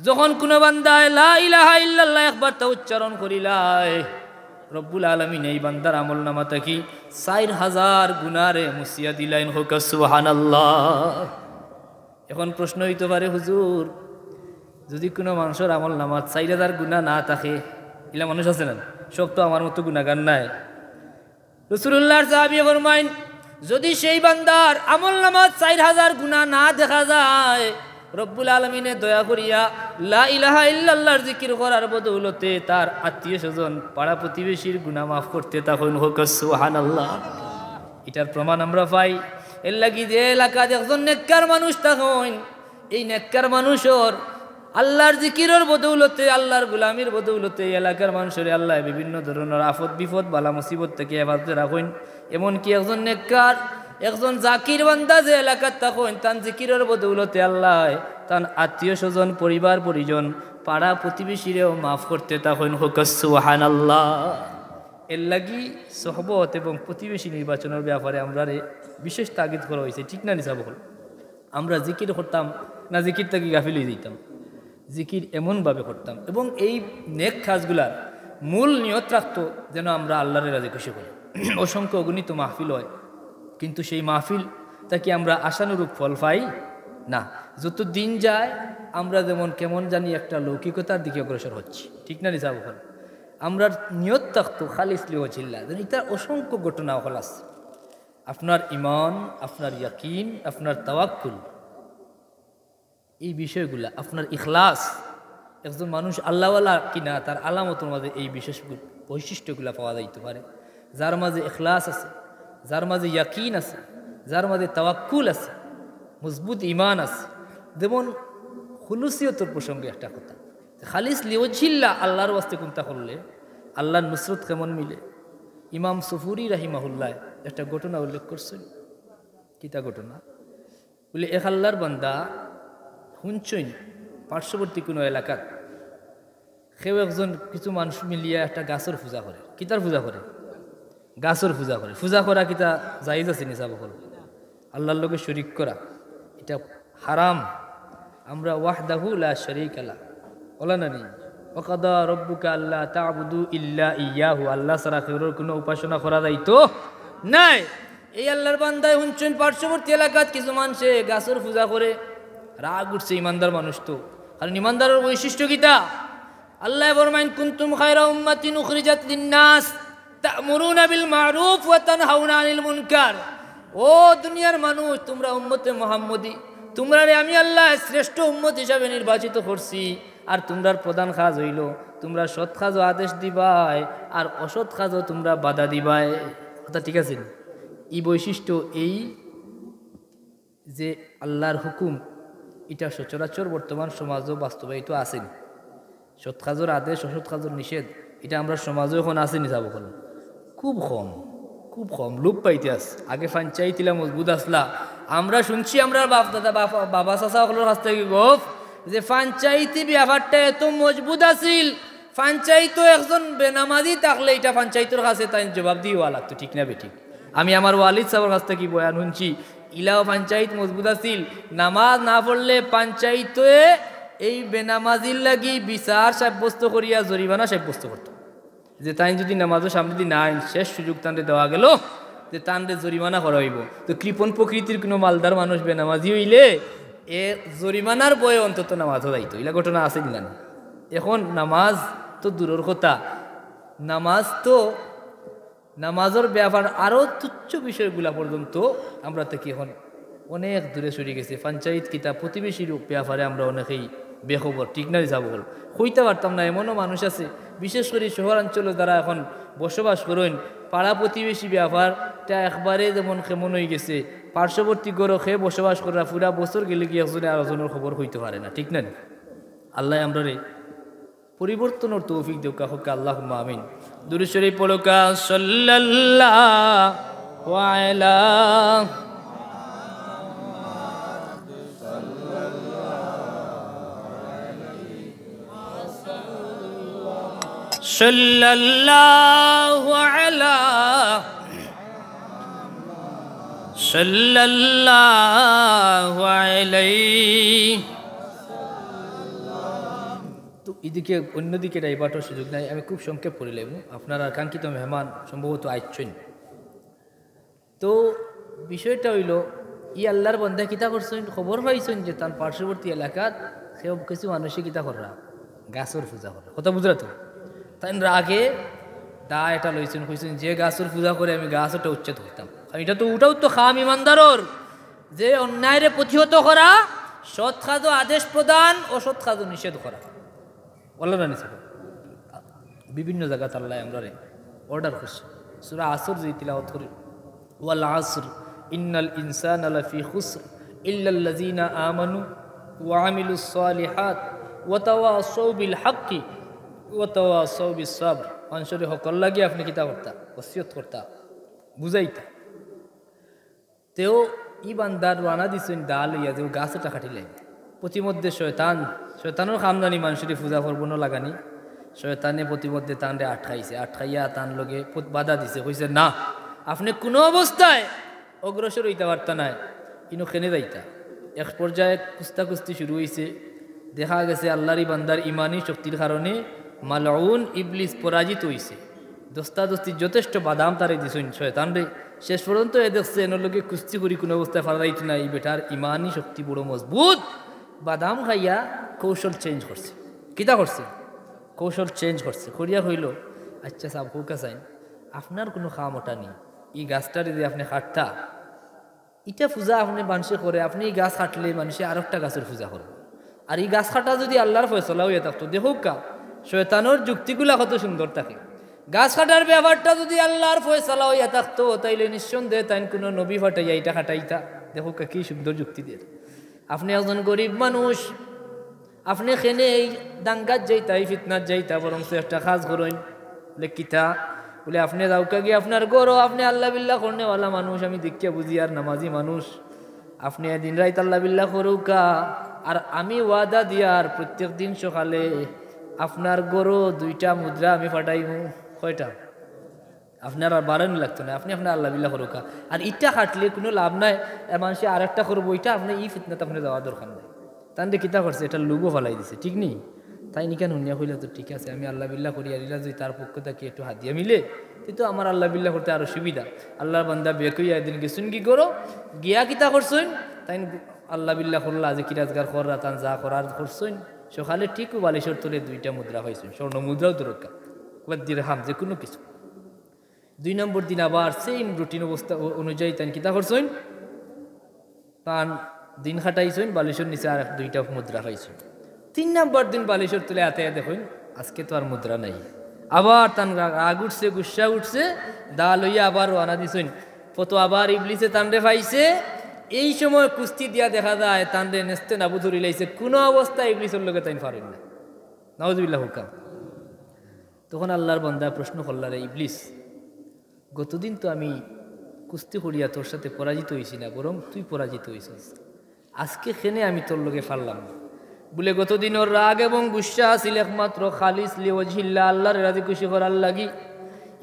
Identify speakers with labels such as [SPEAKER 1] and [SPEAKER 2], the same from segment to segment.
[SPEAKER 1] যখন কোনো বান্দায় লা ইলাহা ইল্লাল্লাহ একবার তা উচ্চারণ করিলায় রব্বুল আলামিন এই বান্দার আমল নামা থাকি 4000 গুনারে মুসিয়া দিলাইন হোক সুবহানাল্লাহ। এখন প্রশ্ন হইতে পারে, হুজুর যদি কোনো মানুষের আমল নামাত 4000 গুনাহ না থাকে, ইলা মানুষ আছে না? সব তো আমার মতো গুনাহগার নাই। রাসূলুল্লাহর সাহাবী ফরমাইন, যদি সেই বান্দার আমল নামাত 4000 গুনাহ না দেখা যায়, রব্বুল আলামিনে দয়া করিয়া লা ইলাহা ইল্লাল্লাহর জিকির করার বদৌলতে তার আত্মীয় স্বজন পাড়া প্রতিবেশীর গুনাহ মাফ করতে তখন হোক সুবহানাল্লাহ। এটার প্রমাণ আমরা পাই। এর লাগি যে এলাকায় একজন নেককার মানুষ তখন এই নেককার মানুষের আল্লাহর জিকিরের বদৌলতে, আল্লাহর গোলামির বদৌলতে এলাকার মানুষের আল্লাহ বিভিন্ন ধরনের আফত বিপদ বালা মুসিবত থেকে হেফাজতে রাখেন। এমনকি একজন নেককার একজন জাকির বান্দা যে এলাকার তখন তান জিকিরের বদৌলতে আল্লাহ তান আত্মীয় স্বজন পরিবার পরিজন পাড়া প্রতিবেশীরেও মাফ করতে তখন হোক সুবহানাল্লাহ। এর লাগি সোহবত এবং প্রতিবেশী নির্বাচনের ব্যাপারে আমরা বিশেষ তাগিদ করা হয়েছে, ঠিক না নিসাব হল? আমরা জিকির করতাম না, জিকির থেকে গাফিল হয়ে যেতাম। জিকির এমনভাবে করতাম এবং এই নেক কাজগুলার মূল নিয়ত রাখতো যেন আমরা আল্লাহর রাজি খুশি করি। অসংখ্য অগণিত মাহফিল হয়, কিন্তু সেই মাহফিল তাকে আমরা আশানুরূপ ফল পাই না। যত দিন যায় আমরা যেমন কেমন জানি একটা লৌকিকতার দিকে অগ্রসর হচ্ছি, ঠিক না নিসাব হল? আমরা নিয়ত থাকতো খালিস লিওয়াজিল্লাহ, এটা অসংখ্য ঘটনা হল আছে। আপনার ইমান, আপনার ইয়াকিন, আপনার তাওয়াক্কুল, এই বিষয়গুলা, আপনার ইখলাস, একজন মানুষ আল্লাহওয়ালা কিনা তার আলামতের মাঝে এই বিশেষ বৈশিষ্ট্যগুলা পাওয়া যাইতে পারে। যার মাঝে ইখলাস আছে, যার মাঝে ইয়াকিন আছে, যার মাঝে তাওয়াক্কুল আছে, মজবুত ইমান আছে। যেমন খুলুসিয়তর প্রসঙ্গে একটা কথা, খালিস লিওয়াজিল্লাহ আল্লাহর ওয়াস্তে কোনটা করলে আল্লাহর নুসরত কেমন মিলে। ইমাম সুফুরি রাহিমাহুল্লাহ একটা ঘটনা উল্লেখ করছেন। কিতা ঘটনা? বলে এক আল্লাহর বান্দা শুনছইন পার্শ্ববর্তী কোনো এলাকাত সেও একজন কিছু মানুষ মিলিয়া একটা গাছের পূজা করে। কিতার পূজা করে? গাছের পূজা করে। পূজা করা কিতা জায়েজ আছে নিসাব হল? আল্লাহর লগে শরীক করা এটা হারাম। আমরা ওয়াহদাহু লা শারীকা লা বলা না নি, ওয়াকাদা রব্বুকা আল্লা তা'বুদু ইল্লা ইয়াহু, আল্লাহ ছাড়া কারোর কোনো উপাসনা করা যাইতো নাই। এই আল্লাহর বান্দায় শুনছেন পার্শ্ববর্তী এলাকাত কিছু মানুষে গাছের পূজা করে। রাগ উঠছে ইমানদার মানুষ তো, কারণ ইমানদারের বৈশিষ্ট্য কিতা? আল্লাহ ফরমাইন, কুনতুম খায়রা উম্মাতিন উখরিজাত লিন-নাস তা'মুরুনা বিল মা'রুফ ওয়া তানহাউনা আনিল মুনকার। ও দুনিয়ার মানুষ, তোমরা উম্মতে মুহাম্মদী, তোমরারে আমি আল্লাহ শ্রেষ্ঠ উম্মত হিসাবে নির্বাচিত করছি। আর তোমরার প্রধান কাজ হইল তোমরা সৎ কাজও আদেশ দিবাই আর অসৎ কাজও তোমরা বাধা দিবাই। কথা ঠিক আছে? এই বৈশিষ্ট্য, এই যে আল্লাহর হুকুম, এটা সচরাচর বর্তমান সমাজও বাস্তবায়িত আসেনি। সৎ কাজের আদেশ, অসৎ কাজের নিষেধ, এটা আমরা সমাজও এখন আসেনি যাব বল, খুব কম, খুব কম, লোপ পাইতে আস। আগে পঞ্চায়েতিলা মজবুত আসলা। আমরা শুনছি আমরা বাপ দাদা বাবা চাচা সকলের কাছ থেকে গপ যে পঞ্চায়েতি ব্যাপারটা এত মজবুত আছিল, পঞ্চায়েত একজন বেনামাজি থাকলে এটা পঞ্চায়েতের কাছে তাই জবাব দিয়ে লাগতো, ঠিক না বেঠিক? আমি আমার ওয়ালিদ সাহেবের কাছ থেকে বয়ান শুনছি, ইলাও পঞ্চায়েত মজবুত আছিল, নামাজ না পড়লে পঞ্চায়েতে এই বেনামাজির লাগি বিচার সাব্যস্ত করিয়া জরিমানা সাব্যস্ত করত, যে তাই যদি নামাজের সামনে দিয়ে না আইন শেষ সুযোগ তান্ডে দেওয়া গেল যে তান্ডে জরিমানা করা হইব। তো কৃপণ প্রকৃতির কোনো মালদার মানুষ বেনামাজি হইলে এ জরিমানার বয়ে অন্তত নামাজও যাইতো। এগুলা ঘটনা আছে কিনা? এখন নামাজ তো দূরের কথা, নামাজের ব্যাপার আরও তুচ্ছ বিষয়গুলা পর্যন্ত আমরা থেকে এখন অনেক দূরে সরে গেছি। পঞ্চায়েত কিতা প্রতিবেশীর ব্যাপারে আমরা অনেকেই বেখবর, ঠিক না যাব বল, হইতে পারতাম না। এমনও মানুষ আছে, বিশেষ করে শহরাঞ্চলে যারা এখন বসবাস করেন, পাড়া প্রতিবেশী ব্যাপারটা একবারে যেমন কেমন হয়ে গেছে, পার্শ্ববর্তী গরখে বসবাস করা পুরা বছর গেলে কি একজনে আরেকজনের খবর হইতে পারে না, ঠিক না? আল্লাহ আমরা রে পরিবর্তনের তৌফিক দেউকা হোক, আল্লাহুম্মা আমিন। দুরূদ শরীফ পড়োকা সাল্লাল্লাহু আলা সাল্লাল্লাহু আলা সাল্লাল্লাহু আলাইহি এদিকে অন্যদিকে ডাইভার্টার সুযোগ নাই, আমি খুব সংক্ষেপ করে লেব। আপনার আকাঙ্ক্ষিত মেহমান সম্ভবত আইছেন। তো বিষয়টা হইল আল্লাহর বন্ধা কিতা করছেন, খবর পাইছেন যে তার পার্শ্ববর্তী এলাকার সেও কিছু মানুষই কিতা করা গাছর পূজা করে, কথা বুঝলা তো? তাই রাগে দা এটা লইছেন, কইছেন যে গাছর পূজা করে আমি গাছ ওটা উচ্ছেদ করতাম। এটা তো ওটাও তো খাম ইমানদারর, যে অন্যায়রে প্রতিহত করা, সৎ কাজ আদেশ প্রদান, অসৎ কাজ নিষেধ করা। বললো না নিষেধ বিভিন্ন জায়গাতে আল্লাহ আমরা অর্ডার করছে। সূরা আসর যে তিলাওয়াত করি, ওয়াল আসর ইন্নাল ইনসানা লাফি খুসর ইল্লাল্লাযিনা আমানু ওয়া আমিলুস সালিহাত ওয়া তাওয়াসাউ বিল হাক্কি ওয়া তাওয়াসাউ বিস সাবর। মানুষের হকল লাগি আপনি কিতা করতা, ওসিয়ত করতা, বুঝাইতা। তেও ই বান্দার রানা দিছেন দা লইয়া যে গাছটা কাটিলেন। প্রতিমধ্যে শয়তানের খামদানি মানুষের পূজা করবো না লাগানি, শয়তানে প্রতিমধ্যে তানরে আটকাইয়া তান লগে বাধা দিছে, কইছে না আপনি কোনো অবস্থায় অগ্রসর হইতে পারতা নাই, ইনো খেনে যাইতা। এক পর্যায়ে কুস্তাকুস্তি শুরু হয়েছে। দেখা গেছে আল্লাহরি বান্দার ইমানি শক্তির কারণে মালউন ইবলিস পরাজিত হইছে। দস্তাদস্তি যথেষ্ট বাদাম তারে দিছেন শয়তান রে। শেষ পর্যন্ত এ দেখছে এর লগে কুস্তি করি কোনো অবস্থায় ফারাইত না, এই বেটার ইমানি শক্তি বড় মজবুত। বাদাম খাইয়া কৌশল চেঞ্জ করছে। কিতা করছে? কৌশল চেঞ্জ করছে, করিয়া হইল আচ্ছা সাব কৌকা চাইন আপনার কোনো খাম ওটা নেই, এই গাছটারে যে আপনি কাটতা, ইটা পূজা আপনি মানুষে করে, আপনি এই গাছ কাটলে মানুষে আর একটা গাছের পূজা করবে। আর এই গাছ কাটা যদি আল্লাহর ফয়সলা হইয়া থাকতো, দেখো কা শয়তানোর যুক্তিগুলা কত সুন্দর থাকে। গাছ কাটার ব্যাপারটা যদি আল্লাহর ফয়সলা হইয়া থাকতো, তাইলে নিঃসন্দেহে তাই কোনো নবী ফাটাইয়া এটা কাটাইতা। দেখো কা কি সুন্দর যুক্তি দিয়ে। আপনি একজন গরিব মানুষ, আপনি খেনে এই দাঙ্গাত যাইতা, এই ফিতনাত যাইতা, বরং একটা কাজ করেন লেখিতা বলে আপনি যাওকা গিয়ে আপনার গরো, আপনি আল্লাহ বিল্লাহ করনেওয়ালা মানুষ, আমি দেখিয়া বুঝি আর নামাজি মানুষ, আপনি দিন রাইত আল্লাহ বিল্লাহ করুকা। আর আমি ওয়াদা দিয়ার প্রত্যেক দিন সকালে আপনার গরো 2টা মুদ্রা আমি ফাটাইমু। কয়টা? আপনার আর বাড়ানো লাগতো না, আপনি আপনার আল্লাহ বিল্লাহ করুকা। আর ইটা খাটলে কোনো লাভ নাই, মানুষে আর একটা করবো, ওইটা আপনি ই ফিতনাতে আপনি যাওয়া দরকার নাই। তাহলে কিতা করছে, এটা লুগো ফলাই দিছে, ঠিক নেই? তাই নি কেন হুনিয়া কইলা তো ঠিক আছে, আমি আল্লাহ বিল্লাহ করি আর যদি তার পক্ষ থেকে একটু হাতিয়া মিলে কিন্তু আমার আল্লাহ বিল্লাহ করতে আরো সুবিধা। আল্লাহর বান্দা বেকইয়া একদিন গেছুন কি করো গিয়া কিতা করছুন, তাই আল্লাহ বিল্লাহ করলা যে কিরাজগার কররা তান যা করার করছুন, সকালে ঠিক বালিশর তোলে 2টা মুদ্রা পাইছুন, স্বর্ণ মুদ্রাও দরকা দিরহাম যে কোনো কিছু। 2 নম্বর দিন আবার সেম রুটিন অবস্থা অনুযায়ী তাই কিতা করছুন, তান দিন খাটাইছুন, বালিশর নিচে আর 2টা মুদ্রা পাইছুন। 3 নম্বর দিন বালিশর তুলে হাতে দেখুন আজকে তো আর মুদ্রা নাই। আবার তান রাগ উঠছে, গুসা উঠছে, দা লইয়া আবার রানা দিছুন, ফটো আবার ইবলিসে তানরে পাইছে। এই সময় কুস্তি দিয়া দেখা যায় তানরে নেস্তে নাবু ধরি লাইছে, কোনো অবস্থা ইবলিসের লোকে তাই পারেন না, নাউজুবিল্লাহ হুকাম। তখন আল্লাহর বান্দা প্রশ্ন করলারে, ইবলিস গতদিন তো আমি কুস্তি করিয়া তোর সাথে পরাজিত হয়েছি না, বরং তুই পরাজিত হয়েছিস, আজকে খেনে আমি তোর লোকে পারলাম না। বলে গতদিন ওর রাগ এবং গুসা আসিল একমাত্র খালিস লিওয়াজহিল্লাহ, আল্লাহর রাজি খুশি করার লাগি।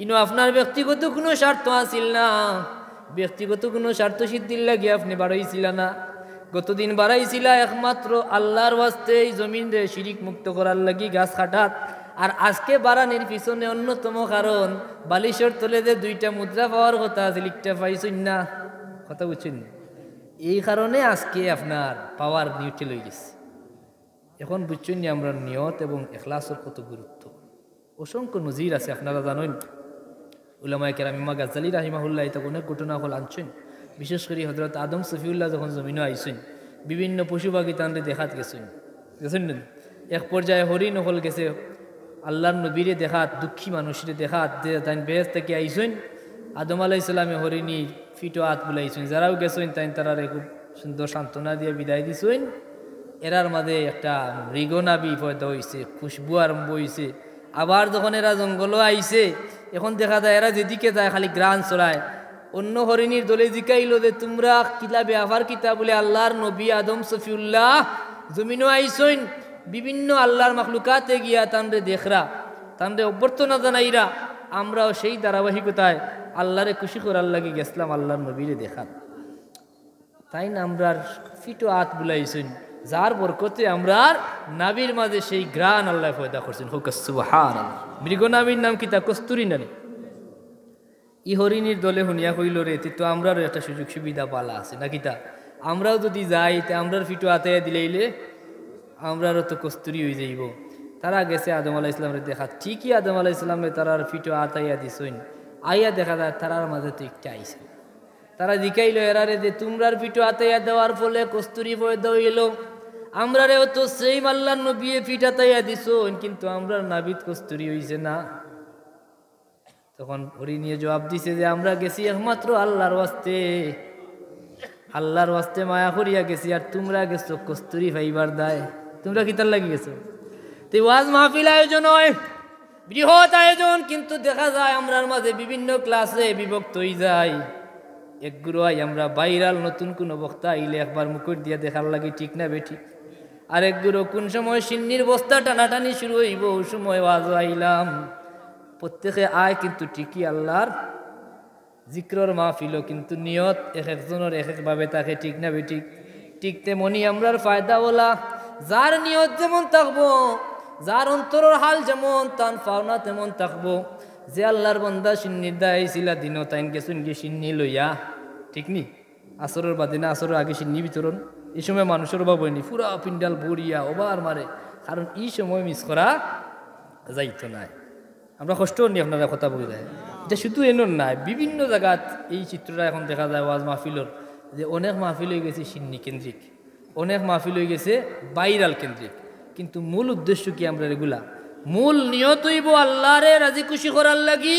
[SPEAKER 1] ইনো আপনার ব্যক্তিগত কোনো স্বার্থ আসিল না, ব্যক্তিগত কোনো স্বার্থ সিদ্ধির লাগি আপনি বাড়াইছিল না। গতদিন বাড়াইছিলা একমাত্র আল্লাহর ওয়াস্তে এই জমিন রে শিরিক মুক্ত করার লাগি গাছ কাটাত। আর আজকে বাড়ানির পিছনে অন্যতম কারণ বালিশর তলে যে 2টা মুদ্রা পাওয়ার কথা আছে, লিখটা পাইছেন না, কথা বুঝছেন? এই কারণে আজকে আপনার পাওয়ার নিউট্রাল হয়ে গেছে। এখন বুঝছেন যে আমরা নিয়ত এবং এখলাসের কত গুরুত্ব। অসংখ্য নজির আছে, আপনারা জানেন। উলামায়ে কেরাম ইমাম গাজ্জালী রাহিমাহুল্লাহ এটা অনেক ঘটনা হল আনছেন। বিশেষ করে হযরত আদম সফিউল্লাহ যখন জমিনে আইছেন, বিভিন্ন পশু পাখি তানরে দেখাত গেছেন না। এক পর্যায়ে হরিণ হল গেছে, আল্লাহর নবীরে দেখাত, দুঃখী মানুষের দেখাত, তাই বেহেশত থেকে আইছেন। আদম আলাইহিস সালামে হরিণী ফিটো হাত বুলাইছেন, যারাও গেছেন তাই তারা খুব সুন্দর সান্ত্বনা দিয়ে বিদায় দিছেন। এরার মাঝে একটা মৃগনাবি পয়দা হয়েছে, খুশবু আরম্ভ হয়েছে। আবার যখন এরা জঙ্গলও আইছে, এখন দেখা যায় এরা যেদিকে যায় খালি গ্রান চড়ায়। অন্য হরিণীর দলে জিকাইল যে তোমরা কিলা ব্যাপার কিতা, বলে আল্লাহর নবী আদম সফিউল্লাহ জমিনও আইসইন, বিভিন্ন আল্লাহর মাখলুকাতে গিয়া তানরে দেখরা, তানরে অভ্যর্থনা জানাইরা। আমরাও সেই ধারাবাহিকতায় আল্লাহরে খুশি করার লাগি গেছিলাম আল্লাহর নবীরে দেখাত। তাই না আমরা ফিটো হাত বুলাইছেন, যার বরকতে আমরার নাবির মাঝে সেই গ্রান আল্লাহ পয়দা করছেন। হোক সুবহানাল্লাহ। মৃগ নাবির নাম কিতা? কস্তুরী নানি। ই হরিণীর দলে শুনিয়া কইল রে তো আমরারও একটা সুযোগ সুবিধা পালা আছে না কিতা? আমরাও যদি যাই তে আমরার ফিটো আতাইয়া দিলেইলে আমরারও তো কস্তুরি হয়ে যাইব। তারা গেছে আদম আলাহ ইসলামের দেখা, ঠিকই আদম আলাহ ইসলামে তারার ফিটো আতাইয়া দিছইন, আইয়া দেখা যায় তারার মাঝে তো একটা আইছে। তারা জিকাইল এরারে যে তোমরার ফিটো আতাইয়া দেওয়ার ফলে কস্তুরি পয়দা হইল, আমরারেও তো সেই আল্লাহর নবী ফিট আতাইয়া দিছইন, কিন্তু আমরার নাবিদ কস্তুরি হইছে না। তখন হরিণীয়ে জবাব দিছে যে আমরা গেছি একমাত্র আল্লাহর ওয়াস্তে, আল্লাহর ওয়াস্তে মায়া করিয়া গেছি, আর তোমরা গেছো কস্তুরি ফাইবার দায়। তোমরা কি তার লাগি গেছো? তো ওয়াজ মাহফিল আয়োজন হয়, বৃহৎ আয়োজন, কিন্তু দেখা যায় আমরার মাঝে বিভিন্ন ক্লাসে বিভক্ত হয়ে যায়। এক গুরুয়াই আমরা ভাইরাল নতুন কোনো বক্তা আইলে একবার মুকুট দিয়া দেখার লাগে, ঠিক না বেঠিক? আরেক গুরু কোন সময় সিন্নির বস্তা টানাটানি শুরু হইব ওই সময় ওয়াজ আইলাম। প্রত্যেকে আয় কিন্তু ঠিকই আল্লাহর জিক্রর মাহফিল, কিন্তু নিয়ত এক একজনের এক একভাবে থাকে, ঠিক না বেঠিক? ঠিক তেমনি আমরার ফায়দা ওলা, যার নিয়ত যেমন থাকবো, যার অন্তরের হাল যেমন, তান পাওনা তেমন থাকবো। যে আল্লাহর বন্দা সিন্নির দায় ছিল দিনও তাইন গেছুন গিয়ে সিন্নি লইয়া, ঠিক নি? আসরের বাদে না আসরের আগে সিন্নি বিতরণ, এই সময় মানুষের অভাব হয়নি, পুরা পিন্ডাল ভরিয়া ওবার মারে, কারণ এই সময় মিস করা যাইতো নাই। আমরা কষ্ট নি আপনারা কথা বলে যায়, এটা শুধু এনর নাই, বিভিন্ন জায়গাত এই চিত্রটা এখন দেখা যায় ওয়াজ মাহফিলর, যে অনেক মাহফিল হয়ে গেছে সিন্নি কেন্দ্রিক, অনেক মাহফিল হয়ে গেছে ভাইরাল কেন্দ্রিক। কিন্তু মূল উদ্দেশ্য কি আমরা রেগুলা? মূল নিয়ত হইব আল্লাহরে রাজি খুশি করার লাগি,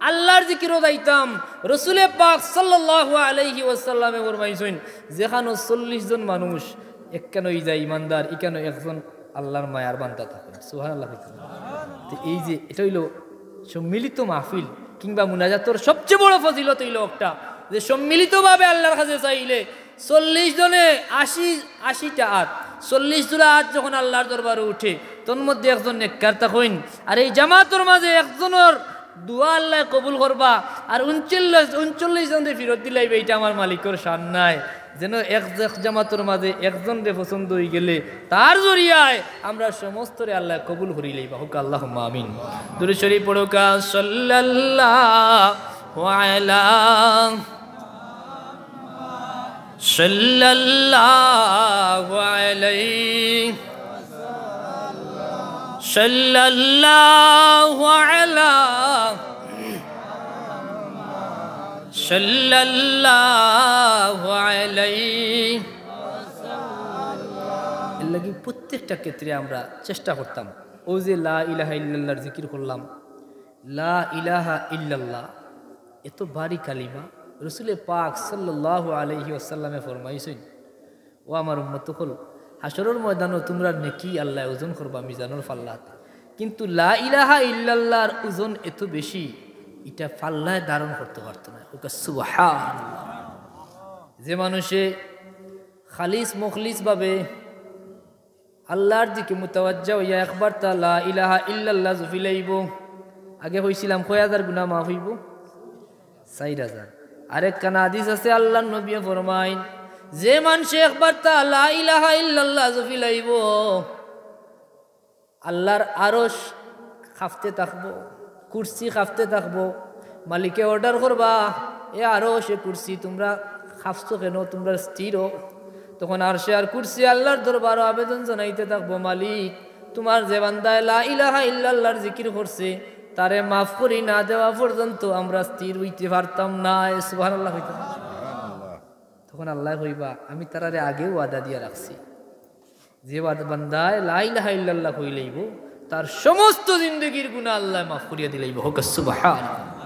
[SPEAKER 1] আল্লাহর জিকিরও যাইতাম। রসুলে পাক সাল্লাল্লাহু আলাইহি ওয়াসাল্লামে ফরমাইছেন, যেখানে 40 জন মানুষ একখানই যায় ইমানদার, এখানে একজন আল্লাহর মায়ার বান্দা থাকেন। সুবহানাল্লাহ। তো এই যে এটা হইল সম্মিলিত মাহফিল কিংবা মুনাজাতর সবচেয়ে বড় ফজিলত হইল একটা, যে সম্মিলিতভাবে আল্লাহর কাছে চাইলে 40 জনে 80টা হাত, 40 জোড়া হাত যখন আল্লাহর দরবারে উঠে, তোর মধ্যে একজন নেককার থাকইন, আর এই জামাতের মাঝে একজনের দোয়া আল্লাহ কবুল করবা, আর 39 জনরে ফিরত দিলাইবে, এইটা আমার মালিকের শান নাই। যেন এক জামাতের মাঝে একজন রে পছন্দ হয়ে গেলে তার জরিয়ায় আমরা সমস্তরে আল্লাহ কবুল করি লইবা। হোক আল্লাহুম্মা আমিন। দুরূদ শরীফ পড়ুকা সাল্লাল্লাহু আলা সাল্লাল্লাহু আলাইহি সাল্লাল্লাহু আলা সাল্লাল্লাহু আলাইহি। এর লাগি প্রত্যেকটা ক্ষেত্রে আমরা চেষ্টা করতাম, ও যে লা ইলাহা ইল্লাল্লাহর জিকির করলাম, লা ইলাহা ইল্লাল্লাহ এত ভারী কালিমা। রসুলে পাক সাল্লাল্লাহু আলাইহি ওয়াসাল্লামে ফরমাইছেন, ও আমার উম্মত হল, হাসরের ময়দানও তোমরা নেকি আল্লাহ ওজন করবা মিজানুর ফাল্লাত, কিন্তু লা ইলাহা ইল্লাল্লাহর ওজন এত বেশি, এটা ফাল্লায় ধারণ করতে পারতো না। সুবহানাল্লাহ। যে মানুষে খালিস মুখলিস ভাবে আল্লাহর দিকে মুতাওয়াজ্জা হইয়া একবার তা লা ইলাহা ইল্লাল্লাহ জুফিলাইব, আগে হইছিলাম 6000 গুনাহ মাফ হইব 4000। আরেক কানা হাদিস আছে, আল্লাহর নবী ফরমাইন, যে মানুষে একবার তা লা ইলাহা ইল্লাল্লাহ জুফিলাইব, আল্লাহর আরশ খাফতে থাকবো, কুরসি খাফতে থাকবো, মালিকে অর্ডার করবা, এ আরশ এ কুরসি তোমরা খাফছো কেন, তোমরা স্থির হো। তখন আরশে আর কুরসি আল্লাহর দরবারে আবেদন জানাইতে থাকবো, মালিক তোমার যে বান্দায় লা ইলাহা ইল্লাল্লাহর জিকির করছে তারে মাফ করি না দেওয়া পর্যন্ত আমরা স্থির হইতে পারতাম না। সুবহানাল্লাহ হইতাম। তখন আল্লাহ কইবা, আমি তারারে আগেও ওয়াদা দিয়া রাখছি, যে বান্দায় লা ইলাহা ইল্লাল্লাহ কইলেইব তার সমস্ত জিন্দগির গুনাহ আল্লাহ মাফ করিয়া দিলাইব। হোক সুবহানাল্লাহ।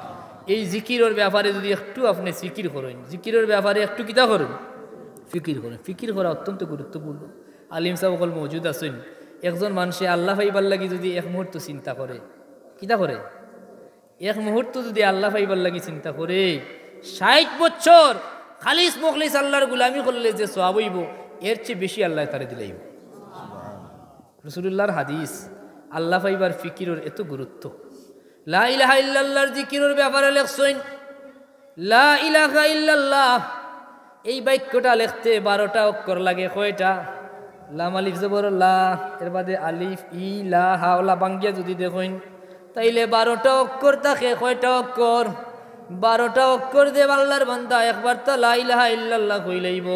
[SPEAKER 1] এই জিকিরের ব্যাপারে যদি একটু আপনি ফিকির করেন, জিকিরের ব্যাপারে একটু কিতা করেন, ফিকির করেন। ফিকির করা অত্যন্ত গুরুত্বপূর্ণ। আলিম সাহেব সকল মজুদ আছেন, একজন মানুষে আল্লাহ পাইবার লাগি যদি এক মুহূর্ত চিন্তা করে, কিতা করে, এক মুহূর্ত যদি আল্লাহ পাইবার লাগি চিন্তা করে, 60 বছর খালিস মুখলিস আল্লাহর গুলামি করলে যে সওয়াব হইব, এর চেয়ে বেশি আল্লাহ তারে দিলাইব। রাসূলুল্লাহর হাদিস, আল্লাহ পাইবার ফিকিরের এত গুরুত্ব। লা ইলাহা ইল্লাল্লাহর জিকিরের ব্যাপারে লেখছেন, লা ইলাহা ইল্লাল্লাহ এই বাক্যটা লিখতে 12টা অক্ষর লাগে। কয়টা? লাম আলিফ জবর লা, এর বাদে আলিফ ই লা হা ওলা বাঙ্গিয়া যদি দেখুন তাইলে 12টা অক্ষর থাকে। কয়টা অক্ষর? 12টা অক্ষর দিয়ে আল্লাহর বান্দা একবার তো লা ইলাহা ইল্লাল্লাহ কইলাইব,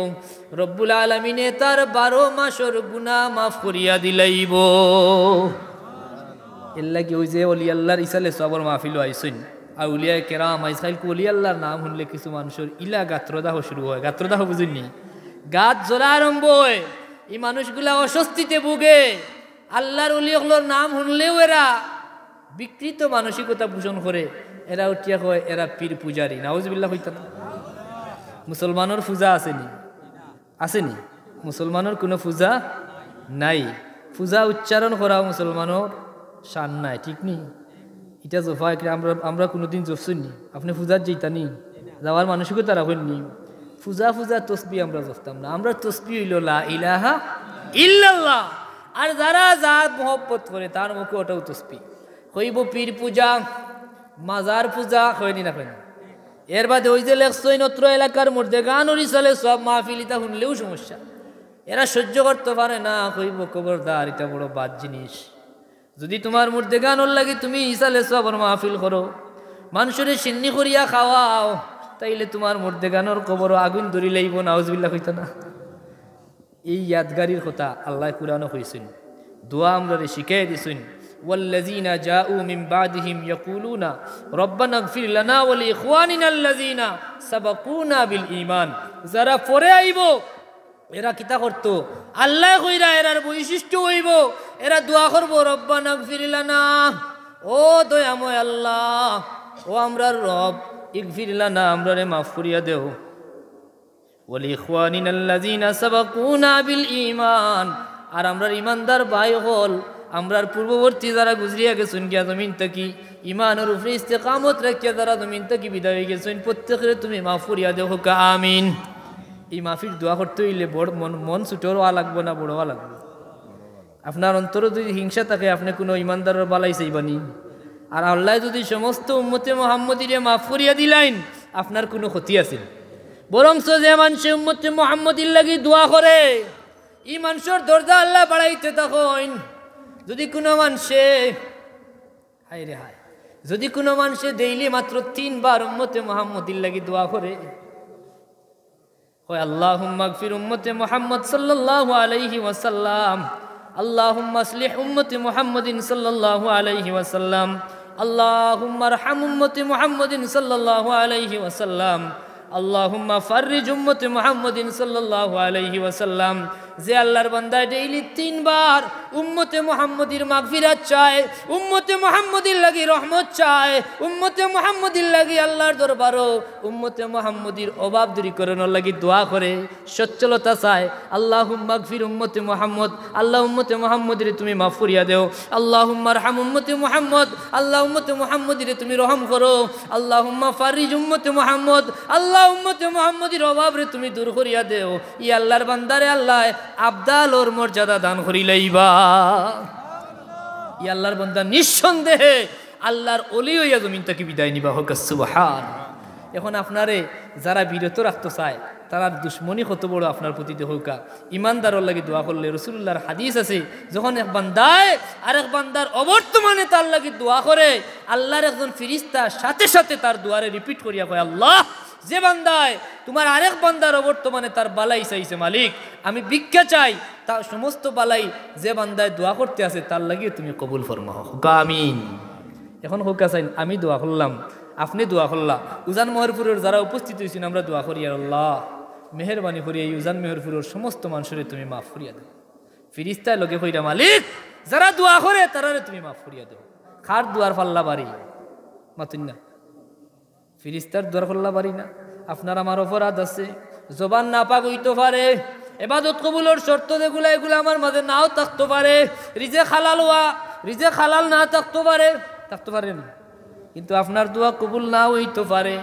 [SPEAKER 1] রব্বুল আলামিনে তার 12 মাসের গুনাহ মাফ করিয়া দিলাইব। এর লাগি ওই যে ওলি আল্লাহর ইসালে সবর মাহফিল আইসইন, আউলিয়া কেরাম আইসাইল ওলি আল্লাহর নাম শুনলে কিছু মানুষের ইলা গাত্রদাহ শুরু হয়। গাত্রদাহ বুঝুননি? গাত জ্বলা আরম্ভ হয়। এই মানুষগুলা অস্বস্তিতে ভুগে। আল্লাহর ওলিগুলোর নাম শুনলেও এরা বিকৃত মানসিকতা পোষণ করে। এরা উঠিয়া কয় এরা পীর পূজারি। নাউজুবিল্লাহ হইত না? মুসলমানের পূজা আসেনি? আসেনি? মুসলমানের কোনো পূজা নাই। পূজা উচ্চারণ করা মুসলমানের শান নাই, ঠিক নি? এটা জোফা আমরা কোনোদিন জফছুনি। আপনি পূজার যেতানি যাওয়ার মানসিকতা রাখেননি। পূজা পূজা তসবি আমরা জফতাম না। আমরা তসবি হইল লা ইলাহা ইল্লাল্লাহ। আর যারা জাত মহব্বত করে তার মুখে ওটাও তসবি। হইব পীর পূজা, মাজার পূজা, হয়নি না কেন? এর বাদে ওই যে লেখছই নত্র এলাকার মধ্যে গান চলে সব মাহফিলিতা শুনলেও সমস্যা। এরা সহ্য করতে পারে না। হইব খবরদার, এটা বড় বাদ জিনিস। যদি তোমার মধ্যে গানোর লাগে তুমি ইসালে সবর মাহফিল করো, মানুষের সিন্নি করিয়া খাওয়াও, তাইলে তোমার মধ্যে গানোর কবর আগুন ধরি লাইব। নাউজুবিল্লাহ হইত না? এই ইয়াদগারির কথা আল্লাহ কুরআনে কইছেন। দোয়া আমরা শিখাই দিছেন, ওয়াল্লাযীনা জাউ মিন বাদিহিম ইয়াকুলুনা রব্বানা ইগফির লানা ওয়া লিইখওয়ানিনা আল্লাযীনা সাবাকুনা বিল ঈমান। যারা পরে আইব এরা কিতা করত? আল্লাহ কইরা এরার বৈশিষ্ট্য হইব, এরা দোয়া করব রব্বানা ইগফির লানা, ও দয়াময় আল্লাহ, ও আমরার রব, ইগফির লানা, আমরারে মাফ করিয়া দেও, ওয়া লিইখওয়ানিনা আল্লাযীনা সাবাকুনা বিল ঈমান, আর আমরার ইমানদার ভাই হল, আমরার পূর্ববর্তী যারা গুজরিয়া গেছেন গিয়া জমিন থেকে ইমানের উপরে ইস্তেকামত রাখিয়া যারা জমিন থেকে বিদায় হয়ে গেছেন, প্রত্যেকের তুমি মাফ করিয়া দেও, হোক আমিন। এই মাফির দোয়া করতে হইলে বড় মন ছুটোর হওয়া লাগবো না বড় হওয়া লাগবে? আপনার অন্তরে যদি হিংসা থাকে আপনি কোনো ইমানদারের বালাই চাইবানি। আর আল্লাহ যদি সমস্ত উম্মতে মুহাম্মদিরে মাফ করিয়া দিলেন, আপনার কোনো ক্ষতি আছে? বরংস যে মানুষে উম্মতে মুহাম্মদির লাগি দোয়া করে এই মানুষের দরজা আল্লাহ বাড়াইতে তখন। যদি কোনো মানুষে হায় রে হায়, যদি কোনো মানুষে ডেইলি মাত্র 3 বার উম্মতে মুহাম্মদির লাগি দোয়া করে, হয় আল্লাহুম্মা গফির উম্মতে মুহাম্মদ সাল্লাল্লাহু আলাইহি ওয়াসাল্লাম, আল্লাহুম্মা আসলিহ উম্মতে মুহাম্মদিন সাল্লাল্লাহু আলাইহি ওয়াসাল্লাম, আল্লাহুম্মা আরহাম উম্মতে মুহাম্মদিন সাল্লাল্লাহু আলাইহি ওয়াসাল্লাম, আল্লাহুম্মা ফাররিজ উম্মতে মুহাম্মদিন সাল্লাল্লাহু আলাইহি ওয়াসাল্লাম। যে আল্লাহর বান্দা ডেইলি 3 বার উম্মতে মুহাম্মদির মাগফিরাত চায়, উম্মতে মুহাম্মদির লাগি রহমত চায়, উম্মতে মুহাম্মদির লাগি আল্লাহর দরবারও উম্মতে মুহাম্মদির অভাব দূরীকরণের লাগি দোয়া করে, সচ্ছলতা চায়, আল্লাহুম্মা গফির উম্মতে মুহাম্মদ, আল্লাহ উম্মতে মুহাম্মদিরে তুমি মাফ করিয়া দেও, আল্লাহুম্মা আরহাম উম্মতে মুহাম্মদ, আল্লাহ উম্মতে মুহাম্মদিরে তুমি রহম করো, আল্লাহুম্মা ফাররিজ উম্মতে মুহাম্মদ, আল্লাহ উম্মতে মুহাম্মদির অভাবরে তুমি দূর করিয়া দেও। ই আল্লাহর বান্দারে আল্লাহ আবদাল ওর মর্যাদা দান করিলাইবা। ই আল্লাহর বান্দা নিঃসন্দেহে আল্লাহর ওলি হইয়া জমিন থেকে বিদায় নিবা, হোক সুবহান। এখন আপনারে যারা বিরত রাখতে চায় তারা দুশ্মনী কত বড় আপনার প্রতি হোকা। ইমানদারের লাগি দোয়া করলে রাসূলুল্লাহর হাদিস আছে, যখন এক বান্দায় আরেক বান্দার অবর্তমানে তার লাগি দোয়া করে, আল্লাহর একজন ফেরেশতা সাথে সাথে তার দোয়ারে রিপিট করিয়া কয়, আল্লাহ যে বান্দায় তোমার আরেক বান্দার অবর্তমানে তার বালাই চাইছে, মালিক আমি ভিক্ষা চাই, তার সমস্ত বালাই যে বান্দায় দোয়া করতে আছে তার লাগিয়ে তুমি কবুল ফরমাও, আমিন। এখন হোকা চাই আমি দোয়া করলাম, আপনি দোয়া করলা, উজান মেহেরপুরের যারা উপস্থিত হয়েছেন আমরা দোয়া করি, আল্লাহ মেহরবানি করিয়া এই উজান মেহেরপুরের সমস্ত মানুষের তুমি মাফ করিয়া দেও। ফিরিস্তায় লগে কইরা, মালিক যারা দোয়া করে তারারে তুমি মাফ করিয়া দেও। খার দুয়ার পাল্লা বাড়ি মাতুন না, ফিরিস্তার দোয়ার পাল্লা বাড়ি না। আপনার আমার অপরাধ আছে, জবান না পাক হইতে পারে, এবাদত কবুলের শর্ত যেগুলো এগুলো আমার মাঝে নাও থাকতে পারে, রিজে হালাল হওয়া রিজে হালাল না থাকতে পারে না, কিন্তু আপনার দোয়া কবুল না হইতে পারে।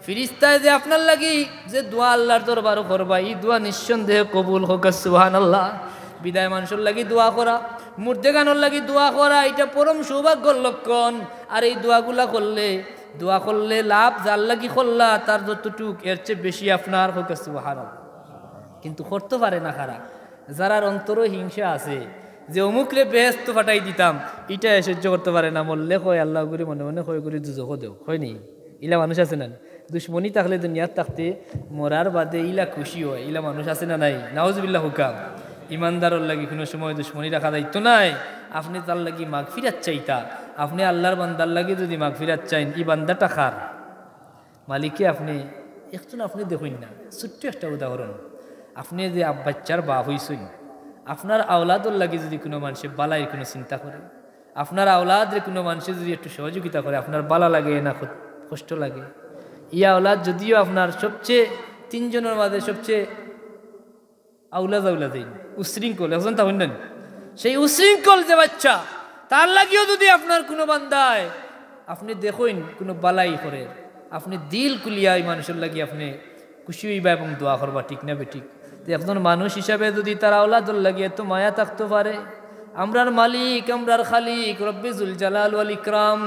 [SPEAKER 1] ফিরিস্তায় যে আপনার লাগি যে দোয়া আল্লাহর দরবারও করবা, এই দোয়া নিঃসন্দেহে কবুল হোক, সুবহানাল্লাহ। বিদায় মানুষের লাগি দোয়া করা, মুর্দে গানোর লাগি দোয়া করা, এটা পরম সৌভাগ্যর লক্ষণ। আর এই দোয়া করলে লাভ যার লাগি করলা তার যতটুক এর চেয়ে বেশি আপনার হোক, সুবহানাল্লাহ। কিন্তু করতে পারে না খারা, যারার অন্তর হিংসা আছে যে অমুকরে বেহেস্ত ফাটাই দিতাম, এটা সহ্য করতে পারে না, মরলে কয় আল্লাহ করে মনে মনে কয় করে দুজক দেও, হয়নি? ইলা মানুষ আছে না? দুশ্মনী থাকলে দুনিয়ার থাকতে মরার বাদে ইলা খুশি হয়, ইলা মানুষ আছে না নাই? নাউজুবিল্লাহ হুকাম। ইমানদারর লাগি কোনো সময় দুশ্মনী রাখা দায়িত্ব নাই। আপনি তার লাগি মাগফিরাত চাইতা, আপনি আল্লাহর বান্দার লাগি যদি মাগফিরাত চাইন, ই বান্দাটা খার মালিকে আপনি একজন আপনি দেখুন না। ছোট্ট একটা উদাহরণ, আপনি যে বাচ্চার বাপ হইছেন, আপনার আওলাদর লাগি যদি কোনো মানুষের বালাইয়ের কোনো চিন্তা করে, আপনার আওলাদের কোনো মানুষের যদি একটু সহযোগিতা করে, আপনার বালা লাগে না কষ্ট লাগে? ইয়া আওলাদ যদিও আপনার সবচেয়ে তিনজনের মাঝে সবচেয়ে আউলাদিন উশৃঙ্খল, এখন তা হইলেন সেই উশৃঙ্খল যে বাচ্চা, তার লাগিও যদি আপনার কোনো বান্দায় আপনি দেখুন কোনো বালাই করে, আপনি দিল কুলিয়াই মানুষের লাগি আপনি খুশি হইবা এবং দোয়া করবা, ঠিক না বেঠিক? তো একজন মানুষ হিসাবে যদি তার আওলাদর লাগি এত মায়া থাকতে পারে, আমরার মালিক, আমরার খালিক রব্বিজুল জালাল ওয়াল ইকরাম,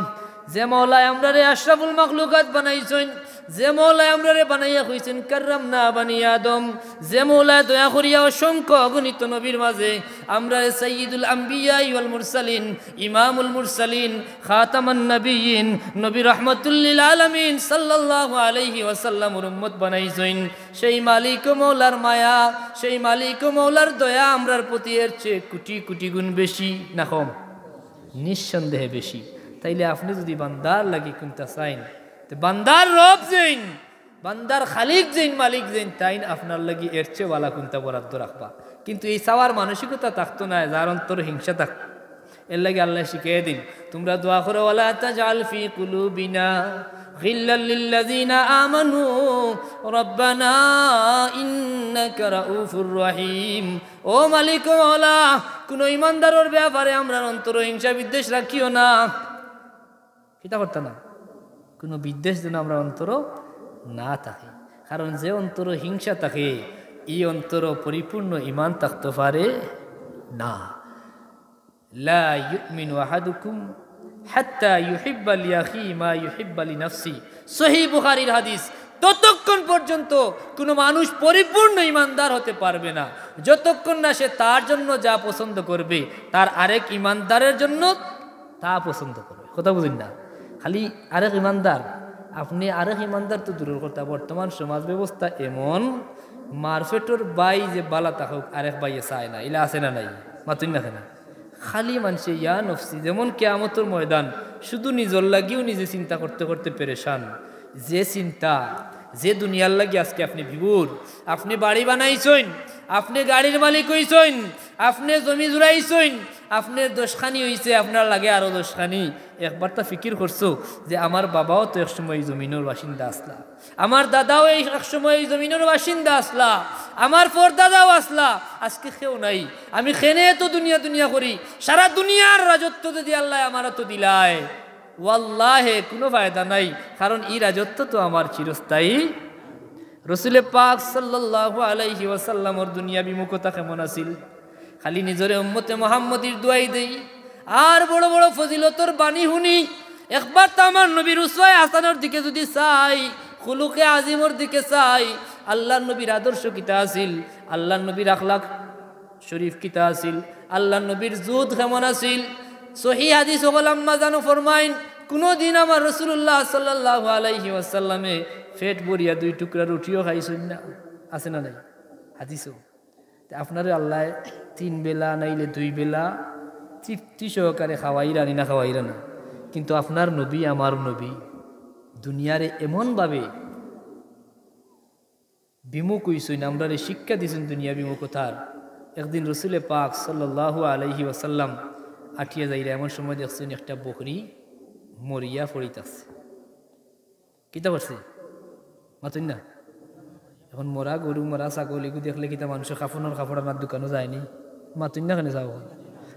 [SPEAKER 1] যে মওলায় আমরারে আশরাফুল মাখলুকাত বানাইছেন, যে মওলায় আমরারে বানাইয়া কইছেন কাররামনা বানি আদম, যে মওলায় দয়া করিয়া অসংখ্য অগণিত নবীর মাঝে আমরারে সাইয়্যিদুল আম্বিয়া ওয়াল মুরসালিন, ইমামুল মুরসালিন, খাতামান নবিয়্যিন, নবী রাহমাতুল লিল আলামিন সাল্লাল্লাহু আলাইহি ওয়াসাল্লামের উম্মত বানাইছেন, সেই মালিক ও মওলার মায়া, সেই মালিক ও মওলার দয়া আমরার প্রতি এর চেয়ে কোটি কোটি গুণ বেশি না কম? নিঃসন্দেহে বেশি। তাইলে আপনি যদি বান্দার লাগি কোনটা চাইন, বান্দার রব যেইন, বান্দার খালিক যেইন, মালিক যেইন, তাইন আপনার লাগি এর চেয়ে ওয়ালা কোনটা বরাদ্দ রাখবা। কিন্তু এই চাওয়ার মানসিকতা থাকতো না, যার অন্তর হিংসা থাক, এর লাগে আল্লাহ শিখিয়ে দিন, তোমরা দোয়া করো ওয়ালা তাজআল ফি কুলুবিনা গিল্লাল লিল্লাযিনা আমানু রব্বানা ইন্নাকা রাউফুর রহিম। ও মালিক ও মওলা, কোন ইমানদারের ব্যাপারে আমরা অন্তর হিংসা বিদ্বেষ রাখিও না। কিতা করতে না, কোনো বিদ্বেষ যেন আমরা অন্তর না থাকে, কারণ যে অন্তর হিংসা থাকে, এই অন্তর পরিপূর্ণ ইমান থাকতে পারে না। লা ইউমিনু আহাদুকুম হাত্তা ইউহিব্বা লিআখি মা ইউহিব্বা লিনাফসি, সহিহ বুখারীর হাদিস। ততক্ষণ পর্যন্ত কোনো মানুষ পরিপূর্ণ ইমানদার হতে পারবে না যতক্ষণ না সে তার জন্য যা পছন্দ করবে তার আরেক ইমানদারের জন্য তা পছন্দ করবে। কথা বুঝেন না? খালি আরেক ইমানদার, আপনি আরেক ইমানদার তো দূরের কথা, বর্তমান সমাজ ব্যবস্থা এমন, মারফেটর বাই যে বালা তাহক আরেক বাইয়ে চায় না, ইলা আছে না নাই? মাতুন না কেনা খালি মানুষে ইয়া নফসি, যেমন কিয়ামতের ময়দান শুধু নিজের লাগিও নিজে চিন্তা করতে করতে পেরেশান। যে চিন্তা, যে দুনিয়ার লাগি আজকে আপনি বিভোর, আপনি বাড়ি বানাইছেন, আপনি গাড়ির মালিক হইছেন, আপনি জমি জুড়াইছেন, আপনার দোষখানি হয়েছে, আপনার লাগে আরো দোষখানি। একবার তা ফিকির করছো যে আমার বাবাও তো একসময় এই জমিনের বাসিন্দা আসলা, আমার দাদাও এই একসময় এই জমিনের বাসিন্দা আসলা, আমার পরদাদাও আসলা, আজকে কেউ নাই, আমি খেনে তো দুনিয়া দুনিয়া করি, সারা দুনিয়ার রাজত্ব যদি আল্লাহ আমার তো দিলায়, ওয়াল্লাহে কোনো ফায়দা নাই, কারণ এই রাজত্ব তো আমার চিরস্থায়ী। রসুলে পাক সাল্লাল্লাহু আলাইহি ওয়াসাল্লামর দুনিয়া বিমুখতা কেমন আছিল? খালি নিজরে উম্মতে মুহাম্মদীর দুয়াই দেই আর বড় বড় ফজিলতর বাণী শুনি। একবার তো আমার নবীর উসওয়ায়ে হাসানার দিকে যদি চাই, খুলুকে আজিমর দিকে চাই, আল্লাহর নবীর আদর্শ কিতা আছিল, আল্লাহর নবীর আখলাক শরীফ কিতা আছিল, আল্লাহর নবীর জুদ কেমন আছিল। সহিহ হাদিস ওগল আম্মা জানো ফরমাইন, কোনদিন আমার রাসূলুল্লাহ সাল্লাল্লাহু আলাইহি ওয়াসাল্লামে পেট ভরিয়া 2 টুকরা রুটিও খাইছেন না? আছে না নাই? হাদিসও। আপনারে আল্লাহ 3 বেলা নাইলে 2 বেলা তৃপ্তি সহকারে খাওয়াইরা না খাওয়াইরা না, কিন্তু আপনার নবী, আমার নবী দুনিয়ারে এমনভাবে বিমুখ হইছেন, আমরা শিক্ষা দিয়েছেন দুনিয়া বিমুখতার। একদিন রসুলে পাক সাল্লাল্লাহু আলাইহি ওয়াসাল্লাম আঠিয়া যাইরা এমন সময় দেখছেন একটা বকরি মরিয়া পড়িতেছে। কিতা করছে? মাতুন না? এখন মরা গরু, মরা ছাগল এগুলো দেখলে কিতা মানুষের কাপড়ের কাপড় আমার দোকানও যায়নি? মাতুন না কেন যাবো?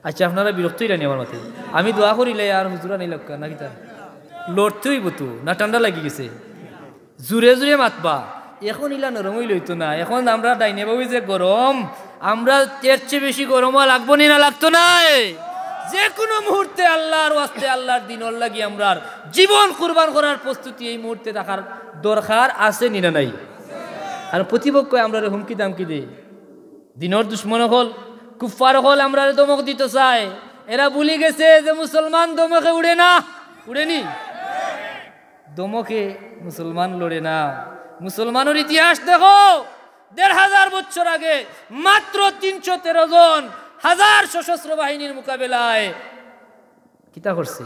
[SPEAKER 1] আচ্ছা, আপনারা বিরক্তই রানি আমার মাথায়, আমি দোয়া করিলে আর হুজুরা নেই লক্কা না, কিতা লড়তে হইব তো না? ঠান্ডা লাগি গেছে, জুড়ে জুড়ে মাতবা। এখন ইলা নরমই লইতো না, এখন আমরা ডাইনে ভাবি যে গরম, আমরা এর চেয়ে বেশি গরমও লাগবো না, লাগতো না। যে কোনো মুহূর্তে আল্লাহর ওয়াস্তে, আল্লাহর দিনের লাগি আমরা জীবন কুরবান করার প্রস্তুতি এই মুহূর্তে রাখার দরকার আছে নি না নাই? আর প্রতিপক্ষ আমরা হুমকি দামকি দেই, দিনের দুশ্মন হল কুফার হল আমরা দমক দিতে চাই এরা ভুলি গেছে যে মুসলমান দমকে উড়ে না উড়েনি দমকে মুসলমান লড়ে না মুসলমানের ইতিহাস দেখো ১৫০০ বছর আগে মাত্র ৩১৩ জন হাজার সশস্ত্র বাহিনীর মোকাবেলায় কিতা করছে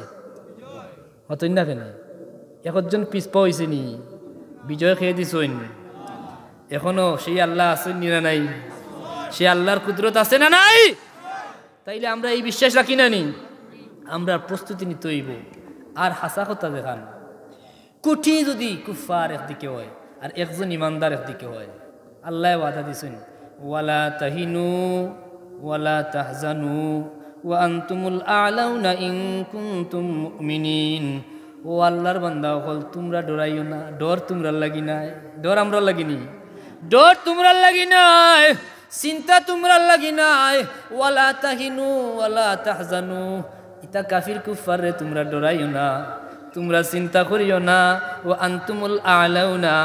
[SPEAKER 1] হতই না কেন একজন পিছপা হয়েছে নি বিজয় খেয়ে দিছইন এখনো সেই আল্লাহ আছেন না নাই সে আল্লাহর কুদরত আছে না নাই তাইলে আমরা এই বিশ্বাস রাখি না নি আমরা প্রস্তুতি নিতে হইব আর হাসা কথা দেখান কোটি যদি কুফার একদিকে হয় আর একজন ইমানদার একদিকে হয় আল্লাহ ওয়াদা দিছেন ওয়ালা তাহিনু ওয়ালা তাহজানু ওয়া আনতুমুল আ'লাউনা ইন কুনতুম মুমিনিন ও আল্লাহর বান্দা হল তোমরা ডরাইও না ডর তোমরা লাগি নাই ডর আমরা লাগিনি ডর তোমরা লাগি নাই চিন্তা তোমরা লাগি নাই ওয়ালা তাহিনু ওয়ালা তাহজানু ইতা কাফির কুফারে তোমরা ডরাইও না তোমরা চিন্তা করিও না ও আনতুমুল আ'লাউনা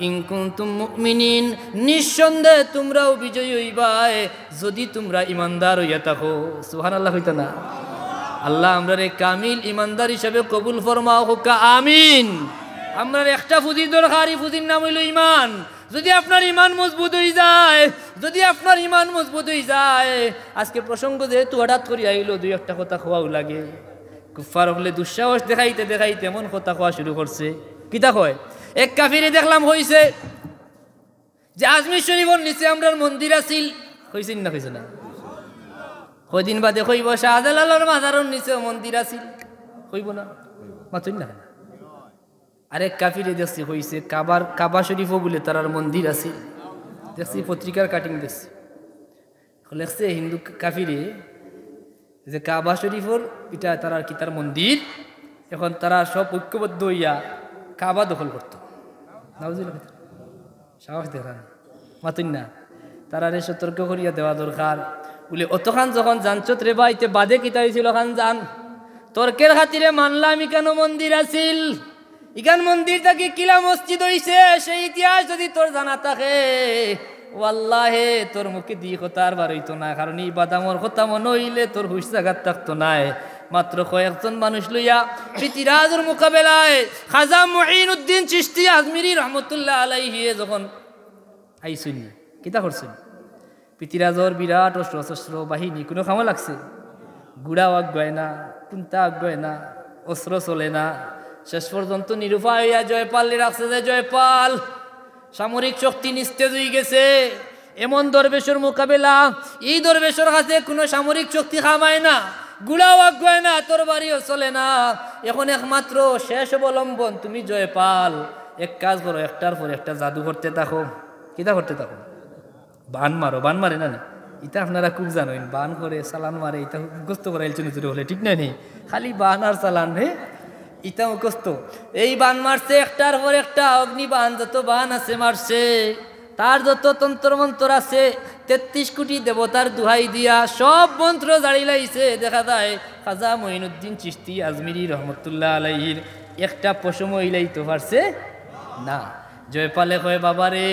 [SPEAKER 1] ইন কুনতুম মুমিনিন নিঃসন্দেহে তোমরাও বিজয়ী হইবাই যদি তোমরা ইমানদার হইয়া থাকো সুবহানাল্লাহ হইতা না আল্লাহ আমরা রে কামিল ইমানদার হিসাবে কবুল ফরমাও হোক আমিন আমরা একটা ফুজির দরকার ফুজির নাম হইল ইমান যদি আপনার ইমান মজবুত হয়ে যায় যদি আপনার ইমান মজবুত হয়ে যায় আজকে প্রসঙ্গ যেহেতু হঠাৎ করে আইলো দুই একটা কথা খোয়াও লাগে কুফার হলে দুঃসাহস দেখাইতে দেখাইতে এমন কথা খোয়া শুরু করছে কিতা কয় এক কাফিরে দেখলাম হইছে যে আজমির শরীফের নিচে আমরার মন্দির আছিল কইছেন না কইছে না কয়দিন বাদে কইব শাহজালালের মাজারের নিচে মন্দির আছিল কইব না মাতুন না আরেক কাফিরে দেখছি হইছে কাবা শরীফও বলে তারার মন্দির আছিল দেখছি পত্রিকার কাটিং দেখছি লেখছে হিন্দু কাফিরে যে কাবা শরীফর এটা তারার কি তার মন্দির এখন তারা সব ঐক্যবদ্ধ হইয়া কাবা দখল করত সাহস দেখান মাতুন না তারারে সতর্ক করিয়া দেওয়া দরকার বলে অতখান যখন জানছত রে বাইতে বাদে কিতা হয়েছিল খান জান তর্কের খাতিরে মানলাম ইকানো মন্দির আছিল ইকান মন্দির থাকি কিলা মসজিদ হইছে সেই ইতিহাস যদি তোর জানা থাকে ওয়াল্লাহে তোর মুখে দি কথা আর বার হইতো না কারণ এই বাদামর কথা মনে হইলে তোর হুশ জাগাত থাকতো নাই মাত্র কয়েকজন মানুষ লইয়া পৃথিরাজের মোকাবেলায় খাজা মুঈনুদ্দিন চিশতি আজমিরি রহমতুল্লাহ আলাইহি যখন আইসুন কিতা করছেন পৃথিরাজর বিরাট অস্ত্র বাহিনী কোনো খামা লাগছে গুড়াও আগ্রয় না কুন্তা আগ্রয় না অস্ত্র চলে না শেষ পর্যন্ত নিরুপায় হইয়া জয়পাল রাখছে যে জয়পাল সামরিক শক্তি নিস্তেজ হয়ে গেছে এমন দরবেশের মোকাবেলা এই দরবেশের কাছে কোনো সামরিক শক্তি খামায় না গুড়াও আগ্রয় না তোর বাড়িও চলে না এখন একমাত্র শেষ অবলম্বন তুমি জয়পাল এক কাজ করো একটার পর একটা জাদু করতে থাকো কিতা করতে থাকো বান মারো বান মারে না এটা আপনারা খুব জানেন বান করে চালান মারে এটা মুখস্থ করা চুরি হলে ঠিক নাই খালি বান আর চালান হে এটা মুখস্থ এই বান মারছে একটার পর একটা অগ্নি বান যত বান আছে মারছে তার যত তন্ত্র মন্ত্র আছে ৩৩ কোটি দেবতার দুহাই দিয়া সব মন্ত্র জারি লাইছে দেখা যায় খাজা মঈনুদ্দিন চিশতি আজমিরি রহমতুল্লাহ আলাইহির একটা পশম ইলাইতে পারছে না জয়পালে কয় বাবা রে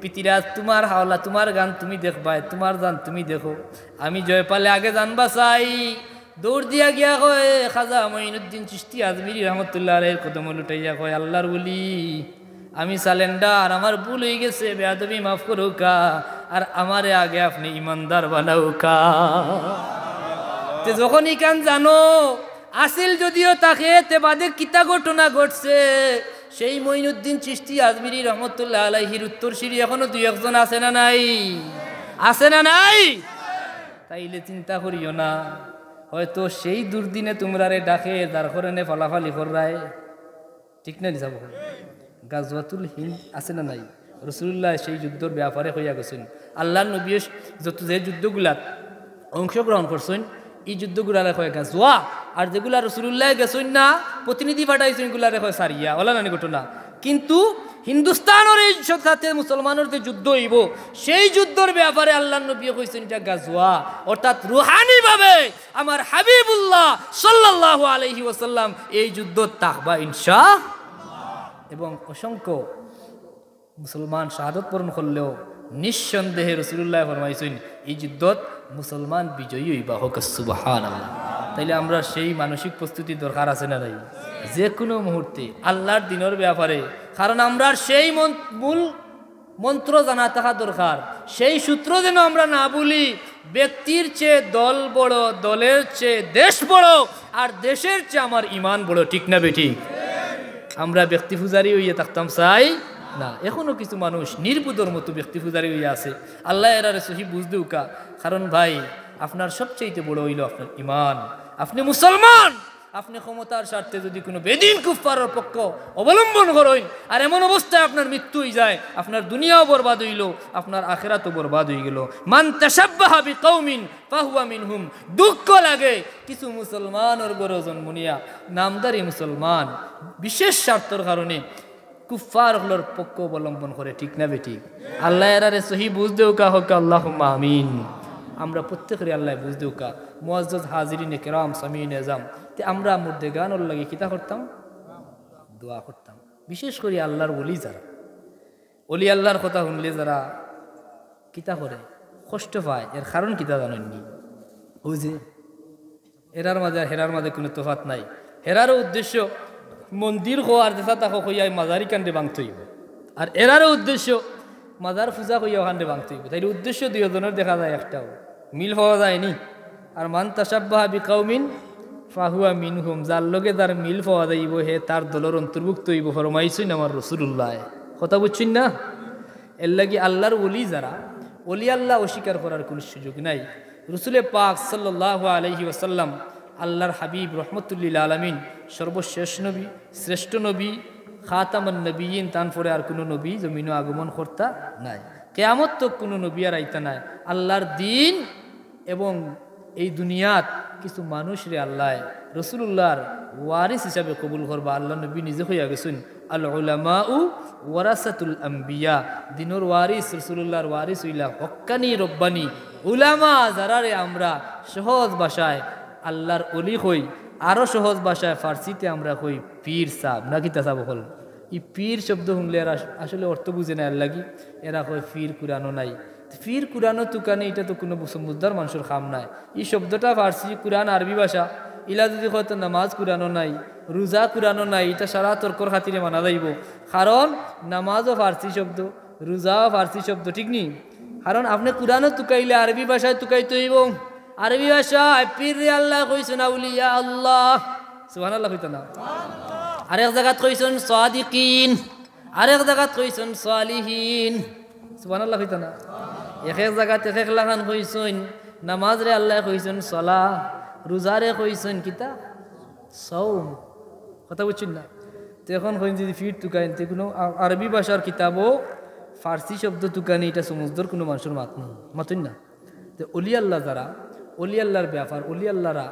[SPEAKER 1] পিতিরাজ তোমার হাওলা তোমার গান তুমি দেখবা তোমার গান তুমি দেখো আমি জয়পালে আগে জানবা চাই দৌড় দিয়া গিয়া কয় খাজা মঈনুদ্দিন চিশতি আজমিরি রহমতুল্লাহ আলাইহির কদম লুটাইয়া কয় আল্লাহর ওলি আমি সালেন্ডার আমার ভুল হয়ে গেছে বেয়াদবি মাফ করো কা আর আমারে আগে আপনি ইমানদার বানাও কা যখন ইকান জানো আসিল যদিও তাকে তে বাদে কিতা ঘটনা ঘটছে সেই মঈনুদ্দিন চিশতি আজমিরি রহমতুল্লাহ আলাইহির উত্তর সিঁড়ি এখনো দুই একজন আছে না নাই আছে না নাই তাইলে চিন্তা করিও না হয়তো সেই দুর্দিনে তোমরা রে ডাকে যার করে ফলাফালি করায় ঠিক না যাব গাজওয়াতুল হিন্দ আছে না নাই রাসূলুল্লাহ সেই যুদ্ধের ব্যাপারে হইয়া গেছেন আল্লাহর নবী যত যে যুদ্ধগুলাত অংশগ্রহণ করছেন এই যুদ্ধগুলারে কয় গাজওয়া আর যেগুলা রাসূলুল্লাহ গেছেন না প্রতিনিধি পাঠাইছেন এগুলারে কয় সারিয়া ওলা নানি ঘটনা কিন্তু হিন্দুস্তানের এই সাথে মুসলমানের যে যুদ্ধ হইব সেই যুদ্ধের ব্যাপারে আল্লাহর নবী কইছেন এটা গাজওয়া অর্থাৎ রুহানি ভাবে আমার হাবিবুল্লাহ সাল্লাল্লাহু আলাইহি ওয়াসাল্লাম এই যুদ্ধ তাকবা ইনশাআল্লাহ এবং অসংখ্য মুসলমান শাহাদত বরণ করলেও নিঃসন্দেহে রাসূলুল্লাহ ফরমাইছেন এই যুদ্ধত মুসলমান বিজয়ী হইবা হোক সুবহানাল্লাহ। তাইলে আমরা সেই মানসিক প্রস্তুতি দরকার আছে না নাই যে কোনো মুহূর্তে আল্লাহর দিনের ব্যাপারে, কারণ আমরা সেই মূল মন্ত্র জানা থাকা দরকার, সেই সূত্র যেন আমরা না বলি ব্যক্তির চেয়ে দল বড়, দলের চেয়ে দেশ বড়, আর দেশের চেয়ে আমার ইমান বড়, ঠিক না বেঠিক? আমরা ব্যক্তি পূজারি হইয়া থাকতাম চাই না। এখনো কিছু মানুষ নির্বুধর মতো ব্যক্তি পূজারি হইয়া আছে। আল্লাহ এরারে সহি বুঝদেউকা, কারণ ভাই আপনার সবচেয়ে বড় হইল আপনার ইমান। আপনি মুসলমান, আপনি ক্ষমতার স্বার্থে যদি কোনো বেদিন কুফফারের পক্ষ অবলম্বন করেন আর এমন অবস্থায় আপনার মৃত্যু হয়ে যায়, আপনার দুনিয়াও বরবাদ হইল, আপনার আখিরাতও বরবাদ হয়ে গেল। মান তাশাব্বাহা বিকওমিন ফাহুয়া মিনহুম। দুঃখ লাগে কিছু মুসলমানের গড়ে জন্মনিয়া নামদারি মুসলমান বিশেষ স্বার্থের কারণে কুফফারগুলোর পক্ষ অবলম্বন করে, ঠিক না বেঠিক? আল্লাহ এরারে সহি বুঝদেউকা হোক আল্লাহুম্মা আমিন। আমরা প্রত্যেকেরই আল্লাহ বুঝদেউকা। মুআজ্জাজ হাজিরিনে কেরাম সামিন এজাম, তে আমরা মুর্দে গানোর লাগে কিতা করতাম? দোয়া করতাম। বিশেষ করে আল্লাহর ওলি যারা, ওলি আল্লাহর কথা শুনলে যারা কিতা করে কষ্ট পায়, এর কারণ কিতা জানেননি? ওই যে এরার মাঝে আর হেরার মাঝে কোনো তফাৎ নাই। হেরারও উদ্দেশ্য মন্দির হওয়ার দেখা তাকে হইয়া মাজারি কান্দে ভাঙতে হইব, আর এরারও উদ্দেশ্য মাজার পূজা হইয়া ওখানে ভাঙতে হইব। তাই উদ্দেশ্য দুজনের দেখা যায় একটাও, মিল হওয়া যায়নি। আর মান তাশাব্বাহা বিকওমিন ফাহুয়া মিনহুম, যার লগে যার মিল পাওয়া যাইব হে তার দলের অন্তর্ভুক্ত হইব ফরমাইছেন আমার রাসূলুল্লাহ। কথা বুঝছেন না? এর লাগি আল্লাহর ওলি যারা, ওলি আল্লাহ অস্বীকার করার কোনো সুযোগ নাই। রাসূলে পাক সাল্লাল্লাহু আলাইহি ওয়াসাল্লাম আল্লাহর হাবিব রহমতুল্লিল আলামিন, সর্বশেষ নবী, শ্রেষ্ঠ নবী, খাতামান নবীন। তারপরে আর কোনো নবী জমিনে আগমন কর্তা নাই, কিয়ামত তো কোনো নবী আর আইতা নাই। আল্লাহর দিন এবং এই দুনিয়াত কিছু মানুষ রে আল্লাহ রাসূলুল্লাহর ওয়ারিস হিসাবে কবুল করবা। আল্লাহ নবী নিজে হইয়া গেছেন আল উলামাউ ওয়ারাসাতুল আম্বিয়া, দিনের ওয়ারিস রাসূলুল্লাহর ওয়ারিস হইলা হক্কানি রব্বানি উলামা যারারে আমরা সহজ ভাষায় আল্লাহর অলি হই, আরও সহজ ভাষায় ফার্সিতে আমরা কই পীর সাহ, না কিতা সাহ হল। এই পীর শব্দ শুনলে এরা আসলে অর্থ বুঝে না, এর লাগি এরা কয় পীর কুরানো নাই। পীর কুরানো তুকানে এটা তো কোনো মুসলমানদার মানুষের খাম নাই। এই শব্দটা ফার্সি, কুরআন আরবি ভাষা। ইলা যদি হয়তো নামাজ কুরানো নাই, রোজা কুরানো নাই, এটা সারা তর্কর খাতিরে মানা যাইব। কারণ নামাজও ফার্সি শব্দ, রোজাও ফার্সি শব্দ, ঠিক নি? কারণ আপনি কুরআনও তুকাইলে আরবি ভাষায় তুকাইতে হইব। আরবি ভাষায় পীর আল্লাহ কইছেন আউলিয়া আল্লাহ, সুবহানাল্লাহ কইতো না? আরেক জায়গাত কইছেন সাদিকিন, আরেক জায়গাত কইছেন সালিহিন, সুবহানাল্লাহ কইতো না? এক এক জায়গাত এক এক লাগান কইছেন। নামাজ রে আল্লাহ কইছেন সালাহ, রোজারে কইছেন কিতা সাওম। কথা বুঝছেন না? তো এখন কইন যদি ফির তুকাইন তে কোনো আরবি ভাষার কিতাবও ফার্সি শব্দ তুকানি, এটা সমুদ্র কোনো মানুষের মাতুন না। তো অলি আল্লাহ যারা, অলি আল্লাহর ব্যাপার, অলি আল্লাহরা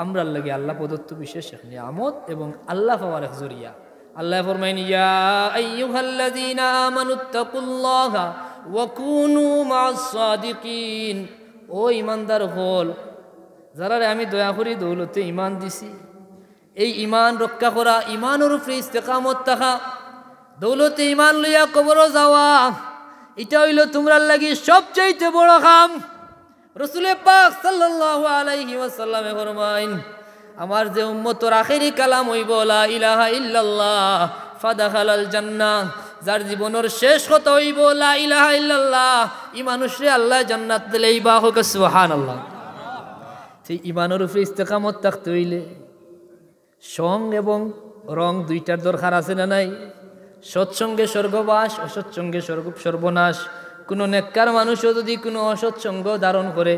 [SPEAKER 1] আমরা লাগে আল্লাহ প্রদত্ত বিশেষ নিয়ামত এবং আল্লাহ পাওয়ার এক জরিয়া। আল্লাহ ফরমাইন ইয়া আইয়ুহাল্লাযীনা আমানুত্তাকুল্লাহা ওয়া কুনু মা'আস সাদিকিন। ও ইমানদার হল যারা আমি দয়া করি দৌলতে ইমান দিছি, এই ইমান রক্ষা করা, ইমানের উপরে ইস্তেকামত থাকা, দৌলতে ইমান লইয়া কবরও যাওয়া, এটা হইল তোমরা লাগি সবচাইতে বড় কাম। রাসূল পাক সাল্লাল্লাহু আলাইহি ওয়াসাল্লামে ফরমাইন আমার যে উম্মতর আখেরি কালাম হইব লা ইলাহা ইল্লাল্লাহ ফাদাখালাল জান্নাহ, যার জীবনের শেষ কথা হইব লা ইলাহা ইল্লাল্লাহ, এই মানুষরে আল্লাহ জান্নাত দিলেই বা হোক সুবহানাল্লাহ। সেই ইমানের উপরে ইস্তেকামত থাকতে হইলে সং এবং রং দুইটার দরকার আছে না নাই? সৎসঙ্গে স্বর্গবাস, অসৎসঙ্গে সর্বনাশ। কোনো নেককার মানুষও যদি কোনো অসৎসঙ্গ ধারণ করে,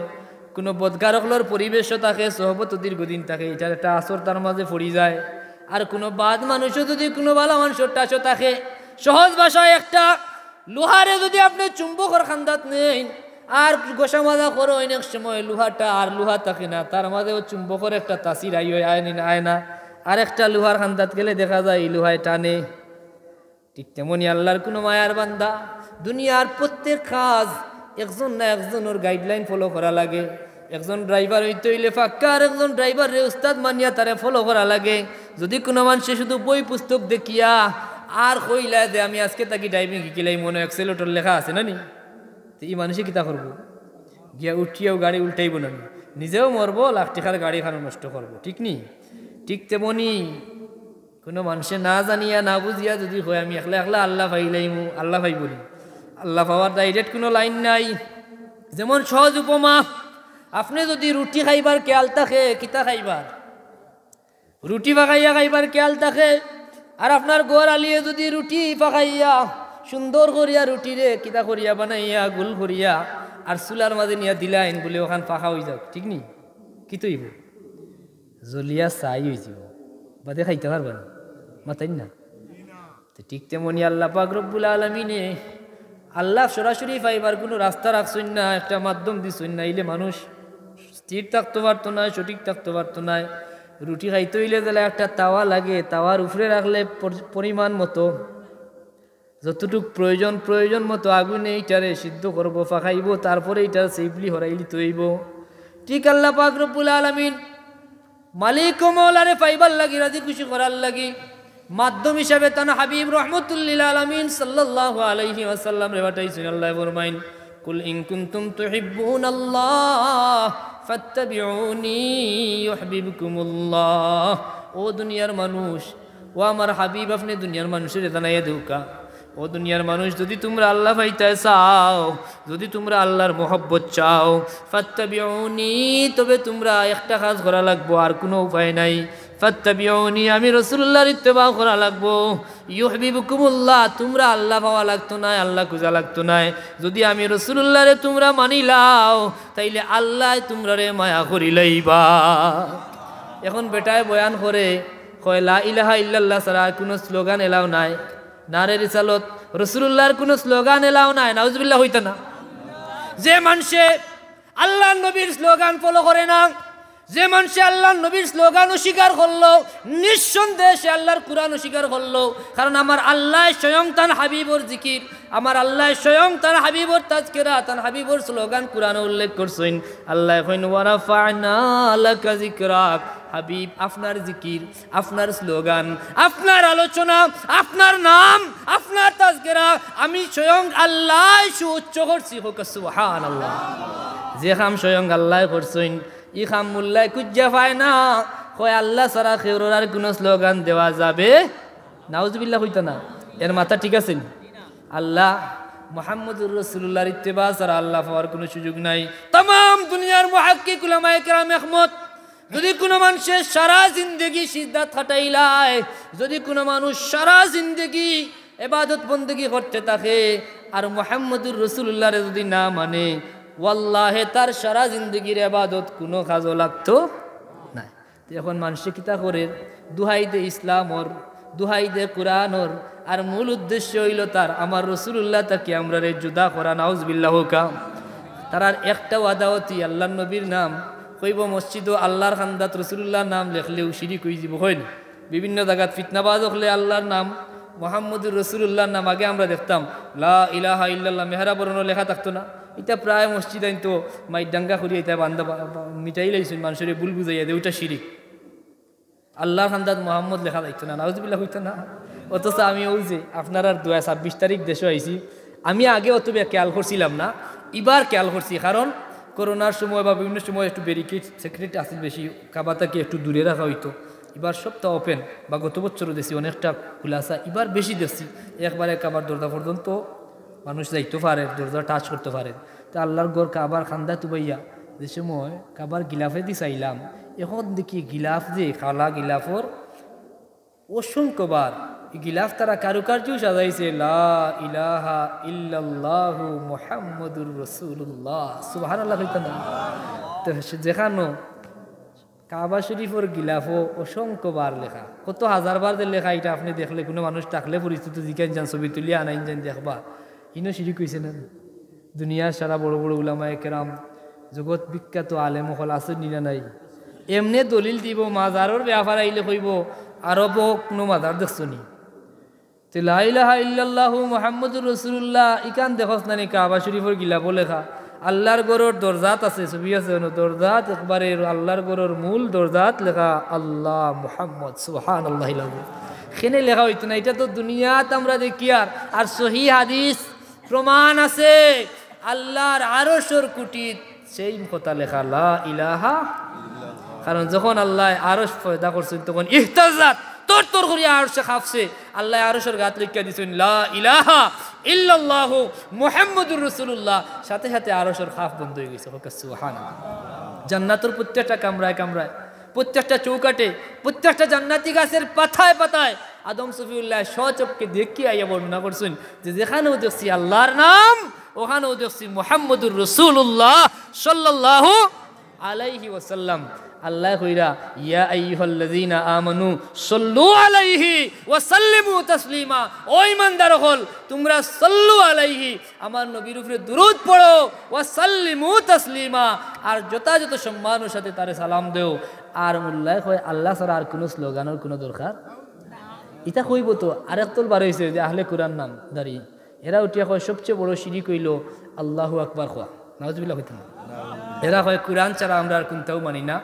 [SPEAKER 1] কোনো বদকারকলর পরিবেশও থাকে, সহবত দীর্ঘদিন থাকে, এটার একটা আসর তার মাঝে পড়ি যায়। আর কোনো বাদ মানুষও যদি কোনো ভালো মানুষের টাচও থাকে, সহজ ভাষায় একটা লোহারে যদি আপনি চুম্বকর খান্দাত নেন আর গোসা মাজা করো, অনেক সময় লোহাটা আর লোহা থাকে না, তার মাঝেও চুম্বকর একটা তাসির আয় না। আর একটা লোহার খান্দাত গেলে দেখা যায় এই লোহায় টানে। ঠিক তেমনি আল্লাহর কোনো মায়ার বান্দা, দুনিয়ার প্রত্যেক কাজ একজন না একজনের গাইডলাইন ফলো করা লাগে। একজন ড্রাইভার হইতে হইলে ফাক্কা, আর একজন ড্রাইভারে উস্তাদ মানিয়া তারে ফলো করা লাগে। যদি কোনো মানুষে শুধু বই পুস্তক দেখিয়া আর কইলা যে আমি আজকে তাকে ড্রাইভিং শিখিলাই, মনে অ্যাক্সেলেটর লেখা আছে না নি, তো এই মানুষে কিতা করবো গিয়া উঠিয়াও গাড়ি উল্টাইব না নিজেও মরবো লাখ টাকার গাড়ি খানো নষ্ট করবো ঠিক নি ঠিক তেমনি কোনো মানুষে না জানিয়া না বুঝিয়া যদি হয় আমি একলা একলা আল্লাহ পাইলাইমু আল্লাহ পাই বলি আল্লাহ পাওয়ার ডাইরেক্ট কোনো লাইন নাই যেমন সহজ উপমা আপনি যদি রুটি খাইবার খেয়াল থাকে কিতা খাইবার রুটি পাকাইয়া খাইবার খেয়াল থাকে আর আপনার গোর আলিয়ে যদি রুটি পাকাইয়া সুন্দর করিয়া রুটি রে কিতা করিয়া বানাইয়া গোল করিয়া আর চুলার মাঝে নিয়ে দিলাইন বলে ওখান পাকা হয়ে যাক ঠিক নি কি তৈব জলিয়া চাই হয়ে যাব বাদে খাইতে পারবেন মাতাই না তো ঠিক তেমনি আল্লাহ পাক রব্বুল আলামিনে আল্লাহ সরাসরি পাইবার কোনো রাস্তা রাখছেন না একটা মাধ্যম দিচ্ছেন না ইলে মানুষ স্থির থাকতে পারতো না সঠিক থাকতে পারতো না রুটি খাইতে হইলে তাহলে একটা তাওয়া লাগে তাওয়ার উপরে রাখলে পরিমাণ মতো যতটুক প্রয়োজন মতো আগুনে এইটারে সিদ্ধ করবো ফাঁকাইব তারপরে এইটা সেফলি হরাইলি তৈব ঠিক আল্লাহ পাক রব্বুল আলামিন মালিক ও মৌলারে পাইবার লাগি রাজি খুশি করার লাগি মাধ্যম হিসাবে তানা হাবিব রহমতুল্লিল আলামিন সাল্লাল্লাহু আলাইহি ওয়াসাল্লাম রে পাঠাইছেন আল্লাহ ফরমাইন কুল ইন কুনতুম তুহিব্বুনাল্লাহ ফাত্তাবিউনি ইউহিব্বুকুমুল্লাহ ও দুনিয়ার মানুষ ও আমার হাবিব আপনি দুনিয়ার মানুষের জানাইয়া দেউকা ও দুনিয়ার মানুষ যদি তোমরা আল্লাহ পাইতে চাও যদি তোমরা আল্লাহর মহব্বত চাও ফাত্তাবিউনি তবে তোমরা একটা কাজ করা লাগবো আর কোনো উপায় নাই ফাত্তাবিউনি আমি রাসূলুল্লাহর ইত্তেবা করা লাগবো ইউহিব্বুকুমুল্লাহ তোমরা আল্লাহ পাওয়া লাগতো না আল্লাহ খুঁজা লাগতো না যদি আমি রাসূলুল্লাহরে তোমরা মানিলাও তাইলে আল্লাহ তোমরারে মায়া করিলাইবা এখন বেটায় বয়ান করে কয় লা ইলাহা ইল্লাল্লাহ ছাড়া কোনো স্লোগান এলাও নাই নারে রিসালত রাসূলুল্লাহর কোনো স্লোগান এলাও নাই নাউজুবিল্লাহ হইতা না যে মানুষে আল্লাহর নবীর স্লোগান ফলো করে না যে মানুষে আল্লাহর নবীর স্লোগান অস্বীকার করলো নিঃসন্দেহে সে আল্লাহর কুরআন অস্বীকার করলো কারণ আমার আল্লাহ স্বয়ং তার হাবিবর জিকির আমার আল্লাহ স্বয়ং তার হাবিবর তাজকিরা তার হাবিবর স্লোগান কুরআনে উল্লেখ করছেন আল্লাহ কইন ওয়ারাফা'না লাকা যিকরাক হাবিব আপনার জিকির আপনার স্লোগান আপনার আলোচনা আপনার নাম আপনার তাজকিরা আমি স্বয়ং আল্লাহ সুউচ্চ করছি হোক সুবহানাল্লাহ যে কাম স্বয়ং আল্লাহ করছেন ই খাম মুল্লায় কুজ্জা পায় না কয় আল্লাহ সারা খেউরের আর কোনো স্লোগান দেওয়া যাবে নাউজুবিল্লাহ হইতো না এর মাথা ঠিক আছে আল্লাহ মুহাম্মদুর রাসূলুল্লাহর ইত্তেবা ছাড়া আল্লাহ পাওয়ার কোনো সুযোগ নাই तमाम দুনিয়ার মুহাক্কিক উলামায়ে কেরাম একমত যদি কোনো মানুষের সারা জিন্দেগি সিজদাত খাটাইলায় যদি কোনো মানুষ সারা জিন্দেগি ইবাদত বندگی করতে থাকে আর মুহাম্মদুর রাসূলুল্লাহরে যদি না মানে ওয়াল্লাহে তার সারা জিন্দগির ইবাদত কোনো কাজও লাগতো না এখন মানুষে কিতা করে দুহাই দে ইসলামর দুহাই দে কুরআনর আর মূল উদ্দেশ্য হইল তার আমার রাসূলুল্লাহ তাকে আমরারে জুদা করা নাউজুবিল্লাহ কা তারার একটা ওয়াদাওতি আল্লাহর নবীর নাম কইব মসজিদ আল্লাহর খান্দাত রাসূলুল্লাহর নাম লেখলেও শিরিক হই যাব হয় না বিভিন্ন জায়গাত ফিতনাবাজ হলে আল্লাহর নাম মুহাম্মদুর রাসূলুল্লাহর নাম আগে আমরা দেখতাম লা ইলাহা ইল্লাল্লাহ মেহরাবরণ লেখা থাকতো না এটা প্রায় মসজিদ আইন তো মাই ডাঙ্গা করি এটা বান্দা মিটাই লাইছেন মানুষের ভুল বুঝাইয়া দে ওটা শিরিক আল্লাহর খান্দাত মুহাম্মদ লেখা যাইতো না নাউজুবিল্লাহ হইতো না অথচ আমি ওই যে আপনার আর 26 তারিখ দেশে আইছি আমি আগে অত খেয়াল করছিলাম না এবার খেয়াল করছি কারণ করোনার সময় বা বিভিন্ন সময় একটু ব্যারিকেড সিকিউরিটি আসল বেশি কাবাটাকে একটু দূরে রাখা হইতো এবার সবটা ওপেন বা গত বছরও দেখছি অনেকটা খুলাসা এবার বেশি দেখছি একবারে কাবার দরজা পর্যন্ত মানুষ যাইতে পারে দরজা টাচ করতে পারে তা আল্লাহর ঘর কাবার খান্দা তুবাইয়া যে সময় কাবার গিলাফে দি চাইলাম এখন দেখি গিলাফ যে খালা গিলাফর অসংখ্যবার গিলাফ তারা কারুকার্য সাজাইছে লা ইলাহা ইল্লাল্লাহু মুহাম্মাদুর রাসূলুল্লাহ সুবহানাল্লাহ কইতাম তো যেখানো কাবা শরীফের গিলাফও অসংখ্যবার লেখা কত হাজারবার যে লেখা এটা আপনি দেখলে কোনো মানুষ থাকলে পরিস্থিতি জিজ্ঞান যান ছবি তুলিয়া আনাইন যান দেখবা ইনো শিরিক হইছে না দুনিয়ার সারা বড় বড় উলামায়ে কেরাম জগৎ বিখ্যাত আলেম হল আছে নিনা নাই এমনি দলিল দিব মাজারের ব্যাপার আইলে কইব আরব কোনো মাজার দেখছনি তো লা ইলাহা ইল্লাল্লাহু মুহাম্মাদুর রাসূলুল্লাহ ইকান দেখছ না নি কাবা শরীফের গিলাফ লেখা আল্লাহর ঘরের দরজাত আছে ছবি আছে দরজাত একবারে আল্লাহর ঘরের মূল দরজাত লেখা আল্লাহ মুহাম্মদ সুবহানাল্লাহ এখানে লেখা হইতো না এটা তো দুনিয়াত আমরা দেখি আর সহিহ হাদিস প্রমাণ আছে আল্লাহর আরশের কুটি সেই কথা লেখা লা ইলাহা। কারণ যখন আল্লাহ আরশ পয়দা করছেন তখন ইহতাজাত তোর তোর করিয়া আরশে কাঁপছে। আল্লাহ আরশের গাত লিখিয়া দিছেন লা ইলাহা ইল্লাল্লাহু মুহাম্মাদুর রাসূলুল্লাহ, সাথে সাথে আরশের কাঁপ বন্ধ হয়ে গেছে। সুবহানাল্লাহ। জান্নাতের প্রত্যেকটা কামরায় কামরায়, প্রত্যেকটা চৌকাটে, প্রত্যেকটা জান্নাতি গাছের পাতায় পাতায় আদম সফিউল্লাহ সচক্ষে দেখিয়া আইয়া বর্ণনা করছেন যে যেখানেও দেখছি আল্লাহর নাম, ওখানেও দেখছি মুহাম্মাদুর রাসূলুল্লাহ সাল্লাল্লাহু আলাইহি ওয়াসাল্লাম। আল্লাহ কইরা ইয়া আইয়ুহাল্লাযীনা আমানু সাল্লু আলাইহি ওয়া সাল্লিমু তাসলিমা, ও ঈমানদার হল তোমরা সাল্লু আলাইহি আমার নবীর উপরে দুরূদ পড়ো, ওয়া সাল্লিমু তাসলিমা আর যথাযথ সম্মানের সাথে তারে সালাম দেও। আর মোল্লায় কয় আল্লাহ ছাড়া আর কোনো স্লোগানের কোনো দরকার ইটা কইব তো। আরেক তোল বার হয়েছে যে আহলে কুরআন নাম দাঁড়িয়ে এরা উঠিয়া কয় সবচেয়ে বড় শিরিক হইল আল্লাহু আকবার খোয়া। নাউজুবিল্লাহ হইতে না। এরা কয় কুরআন ছাড়া আমরা আর কোনটাও মানি না,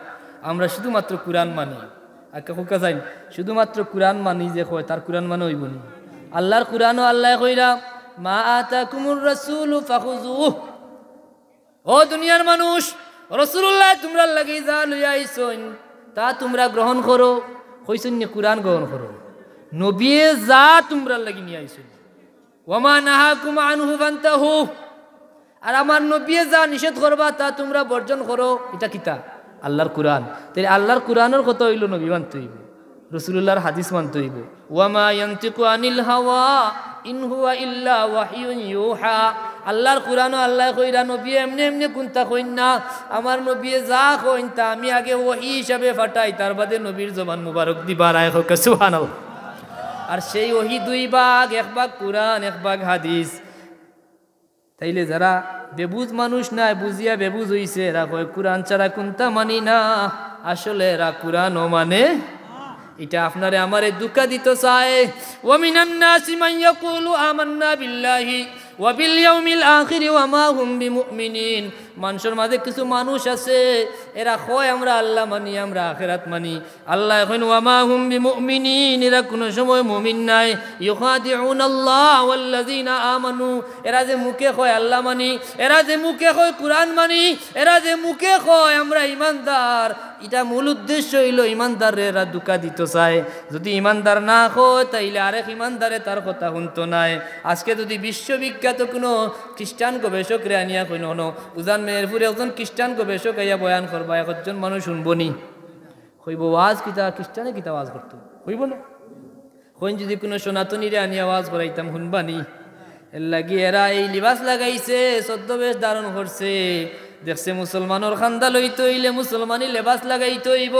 [SPEAKER 1] আমরা শুধুমাত্র কুরআন মানি। আর কাকুকা যাই শুধুমাত্র কুরআন মানি যে কয় তার কুরআন মানে হইব নি। আল্লাহর কুরআনও আল্লাহ কইরা মা আতাকুমুর রাসূলু ফাখুযুহু, ও দুনিয়ার মানুষ রাসূলুল্লাহ তোমরা লাগি যা লইয়া আইছন তা তোমরা গ্রহণ করো। কইছেন নি কুরআন গ্রহণ করো। নবী যা তোমরা লাগি নিয়ে আইছন ওয়ামা নাহাকুম আনহু ফান্তাহু, আর আমার নবী যা নিষেধ করবা তা তোমরা বর্জন করো। এটা কিতা আল্লাহর কুরআন। তাই আল্লাহর কুরআনের কথা হইল নবী মানতে হইব, রাসূলুল্লাহর হাদিস মানতে হইব। ওয়ামা ইয়ানতিকু আনিল হাওয়া ইন হুয়া ইল্লা ওয়াহিয়ুন ইউহা। আল্লাহর কুরআনও আল্লাহ কইরা নবী এমনি এমনি কোনটা কইন না, আমার নবী যা কইন তা আমি আগে ওহী হিসাবে ফাটাই, তার বাদে নবীর জবান মুবারক দিবার আয় হোক সুবহানাল্লাহ। আর সেই ওহী দুই ভাগ, এক ভাগ কুরআন এক ভাগ হাদিস। তাইলে যারা বেবুজ মানুষ নাই বুঝিয়া বেবুজ হইছে এরা কয় কুরআন ছাড়া কোনটা মানি না, আসলে এরা কুরআনও মানে। এটা আপনারে আমারে দুঃখা দিত চায়। ওয়া মিনান নাসি মান ইয়াকুলু আমান্না বিল্লাহি ওয়া বিল ইয়াউমিল আখির ওয়া মা হুম বিমুমিনিন। মানুষের মাঝে কিছু মানুষ আছে এরা কয় আমরা আল্লাহ মানি, আমরা আখিরাত মানি। আল্লাহ এখন ওয়া মা হুম বিমুমিনিন, এরা কোনো সময় মুমিন নাই। ইউখাদিউনাল্লাহ ওয়াল্লাযিনা আমানু, এরা যে মুখে কয় আল্লাহ মানি, এরা যে মুখে কয় কুরআন মানি, এরা যে মুখে কয় আমরা ঈমানদার, এটা মূল উদ্দেশ্য হইল ঈমানদারে এরা দুঃখা দিত চায়। যদি ঈমানদার না হয় তাইলে আরেক ঈমানদারে তার কথা শুনতো নাই। আজকে যদি বিশ্ববিখ্যাত কোনো খ্রিস্টান গবেষক রে আনিয়া কইন হনো উজান মেহেরপুরে একজন খ্রিস্টান গবেষক আইয়া বয়ান করবা, একজন মানুষ শুনবো নি? কইব ওয়াজ কিতা খ্রিস্টানে কিতা ওয়াজ করতো? কইব না। কইন যদি কোনো সনাতনীরে আনিয়া ওয়াজ করাইতাম শুনবানি? এর লাগি এরা এই লিবাস লাগাইছে, ছদ্মবেশ ধারণ করছে। দেখছে মুসলমানের খান্দা লইতে হইলে মুসলমানি লেবাস লাগাইতে হইব,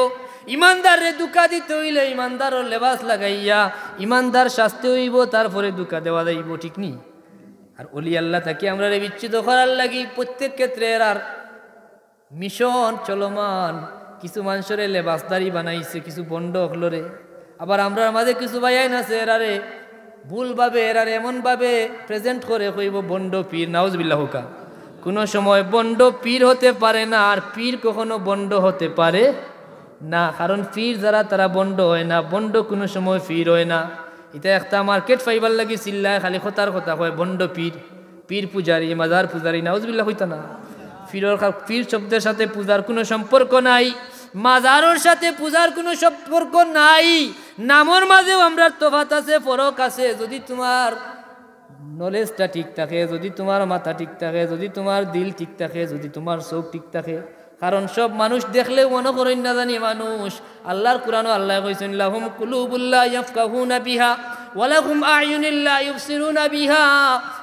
[SPEAKER 1] ইমানদারে দুঃখা দিতে হইলে ইমানদারের লেবাস লাগাইয়া ইমানদার শাস্তি হইব, তারপরে দুঃখা দেওয়া যাইব। ঠিক নি? আর ওলি আল্লাহ তাকে আমরা বিচ্ছিন্ন করার লাগি প্রত্যেক ক্ষেত্রে আর মিশন চলমান। কিছু মানুষের লেবাসদারি বানাইছে, কিছু বন্ড হলরে। আবার আমরা আমাদের কিছু ভাইয়াইন আছে এরারে ভুলভাবে এরারে এমনভাবে প্রেজেন্ট করে কইব বন্ড পীর। নাউজুবিল্লাহ হুকা। কোনো সময় বন্ড পীর হতে পারে না, আর পীর কখনো বন্ড হতে পারে না। কারণ পীর যারা তারা বন্ড হয় না, বন্ড কোনো সময় পীর হয় না। এটা একটা মার্কেট ফাইবার লাগি চিল্লায় খালি কথার কথা কয় বন্ড পীর, পীর পূজারি, মাজার পূজারি। নাউজুবিল্লাহ হইতো না। পীর শব্দের সাথে পূজার কোনো সম্পর্ক নাই, মাজারের সাথে পূজার কোনো সম্পর্ক নাই। নামর মাঝেও আমরা তফাত আছে, ফরক আছে। যদি তোমার নলেজটা ঠিক থাকে, যদি তোমার মাথা ঠিক থাকে, যদি তোমার দিল ঠিক থাকে, যদি তোমার চোখ ঠিক থাকে। কারণ সব মানুষ দেখলেও মনে করেন না জানি মানুষ। আল্লাহর কুরআনও আল্লাহ কইছেন লাহুম কুলুবুল্লা ইয়াফকাহুনা বিহা ওয়া লাহুম আ'য়ুনুল্লা ইউবসিরুনা বিহা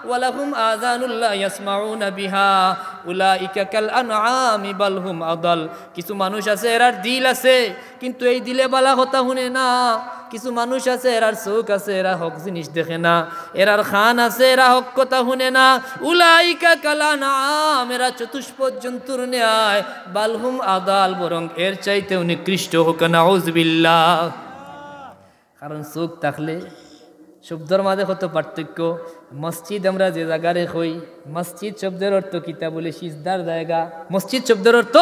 [SPEAKER 1] ওয়া লাহুম আযানুল্লা ইয়াসমাউনা বিহা উলাইকা কাল আনআমি বাল হুম আদাল। কিছু মানুষ আছে এরার দিল আছে কিন্তু এই দিলে বালা কথা শুনে না। কিছু মানুষ আছে এরার চোখ আছে, এরা হক জিনিস দেখে না। এরার খান আছে, এরা হক কথা শুনে না। উলাইকা কাল আনআম, এরা চতুষ্পদ জন্তুর ন্যায়। বালহুম আদাল, বরং এর চাইতেও নিকৃষ্ট হোক। নাউজুবিল্লাহ। কারণ চোখ থাকলে শব্দের মাঝে কত পার্থক্য। মসজিদ আমরা যে জায়গারে হই, মসজিদ শব্দের অর্থ কিতা বলে সিজদার জায়গা। মসজিদ শব্দের অর্থ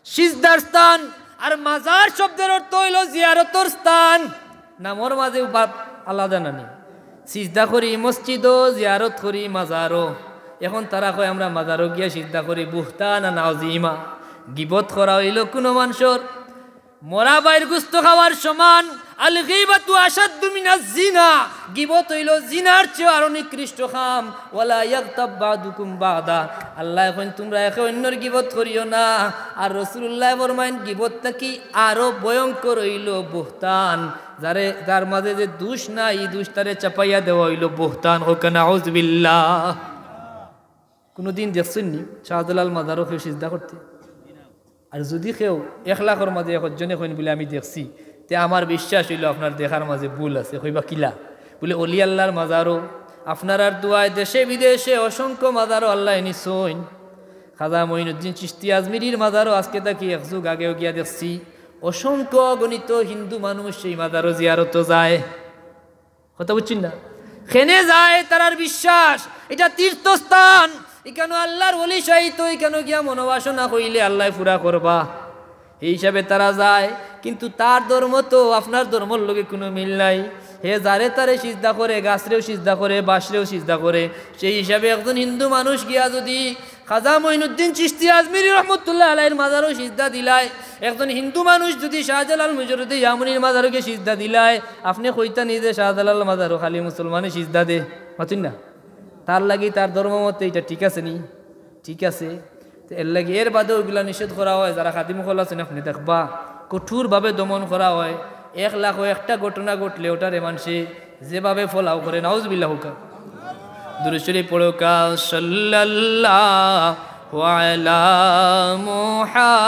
[SPEAKER 1] সিজদার স্থান, আর মাজার শব্দের অর্থ হইল জিয়ারতর স্থান। নামর মাঝে আলাদা নানি। সিজদা করি মসজিদও, জিয়ারত করি মাজারও। এখন তারা কয় আমরা মাজারও গিয়া সিদ্ধা করি বুহতান নাজিমা। গিবত করা হইল কোনো মানুষের মরা বাইর গুস্ত খাওয়ার সমান। আল গীবাতু আশাদ্দু মিনাজ জিনা, গিবত হইল জিনার চেয়ে আরো নিকৃষ্ট কাম। ওয়ালা ইয়াগতাব বাদুকুম বাদা, আল্লাহ এখন তোমরা একে অন্যর গিবত করিও না। আর রাসূলুল্লাহ ফরমাইন গিবতটা কি আরো ভয়ঙ্কর হইল বুহতান, যার মাঝে যে দোষ নাই এই দোষ তারে চাপাইয়া দেওয়া হইল বুহতান। হোক নাউযুবিল্লাহ। কোনোদিন দেখছেন নি শাহজালাল মাজারও কেউ সিজদা করতে? আর যদি কেউ 1 লাখের মাঝে 1 জনে কইন বলে আমি দেখছি, তে আমার বিশ্বাস হইল আপনার দেখার মাঝে ভুল আছে। কইবা কিলা? বলে অলি আল্লাহর মাজারও আপনার আর দোয়ায় দেশে বিদেশে অসংখ্য মাজারও আল্লাহ নিছইন। খাজা মঈনুদ্দিন চিশতি আজমিরির মাজারও আজকে তাকি 1 যুগ আগেও গিয়া দেখছি। অসংখ্য গণিত হিন্দু মানুষ সেই মাজারও জিয়ারত যায়। কথা বুঝছেন না? খেনে যায় তারার বিশ্বাস এটা তীর্থস্থান, এখানে আল্লাহর ওলি সাহিত্য, এখানে গিয়া মনোবাসনা কইলে আল্লাহ পুরা করবা, এই হিসাবে তারা যায়। কিন্তু তার ধর্ম তো আপনার ধর্মর লগে কোনো মিল নাই। হে যারে তারে সিজদা করে, গাছরেও সিজদা করে, বাঁশরেও সিজদা করে। সেই হিসাবে একজন হিন্দু মানুষ গিয়া যদি খাজা মঈনুদ্দিন চিশতি আজমিরি রহমতুল্লাহ আলাইহির মাজারও সিজদা দিলায়, একজন হিন্দু মানুষ যদি শাহজালাল মুজরুদ্দি ইয়ামুনির মাজারকে সিজদা দিলায়, আপনি কইতা নিজে শাহজালাল মাজারও খালি মুসলমানে সিজদা দে, পাচ্ছেন না? তার লাগি তার ধর্ম মতে এটা ঠিক আছে নি? ঠিক আছে। তো এর লাগি এর বাদে ওইগুলা নিষেধ করা হয়। যারা খাদিমুখল আছেন আপনি দেখবা কঠোরভাবে দমন করা হয়। 1 লাখ একটা ঘটনা ঘটলে ওটারে মানুষে যেভাবে ফলাও করে। নাউজুবিল্লাহ। দুরূদ শরীফ পড়ো কা সাল্লাল্লাহু আলা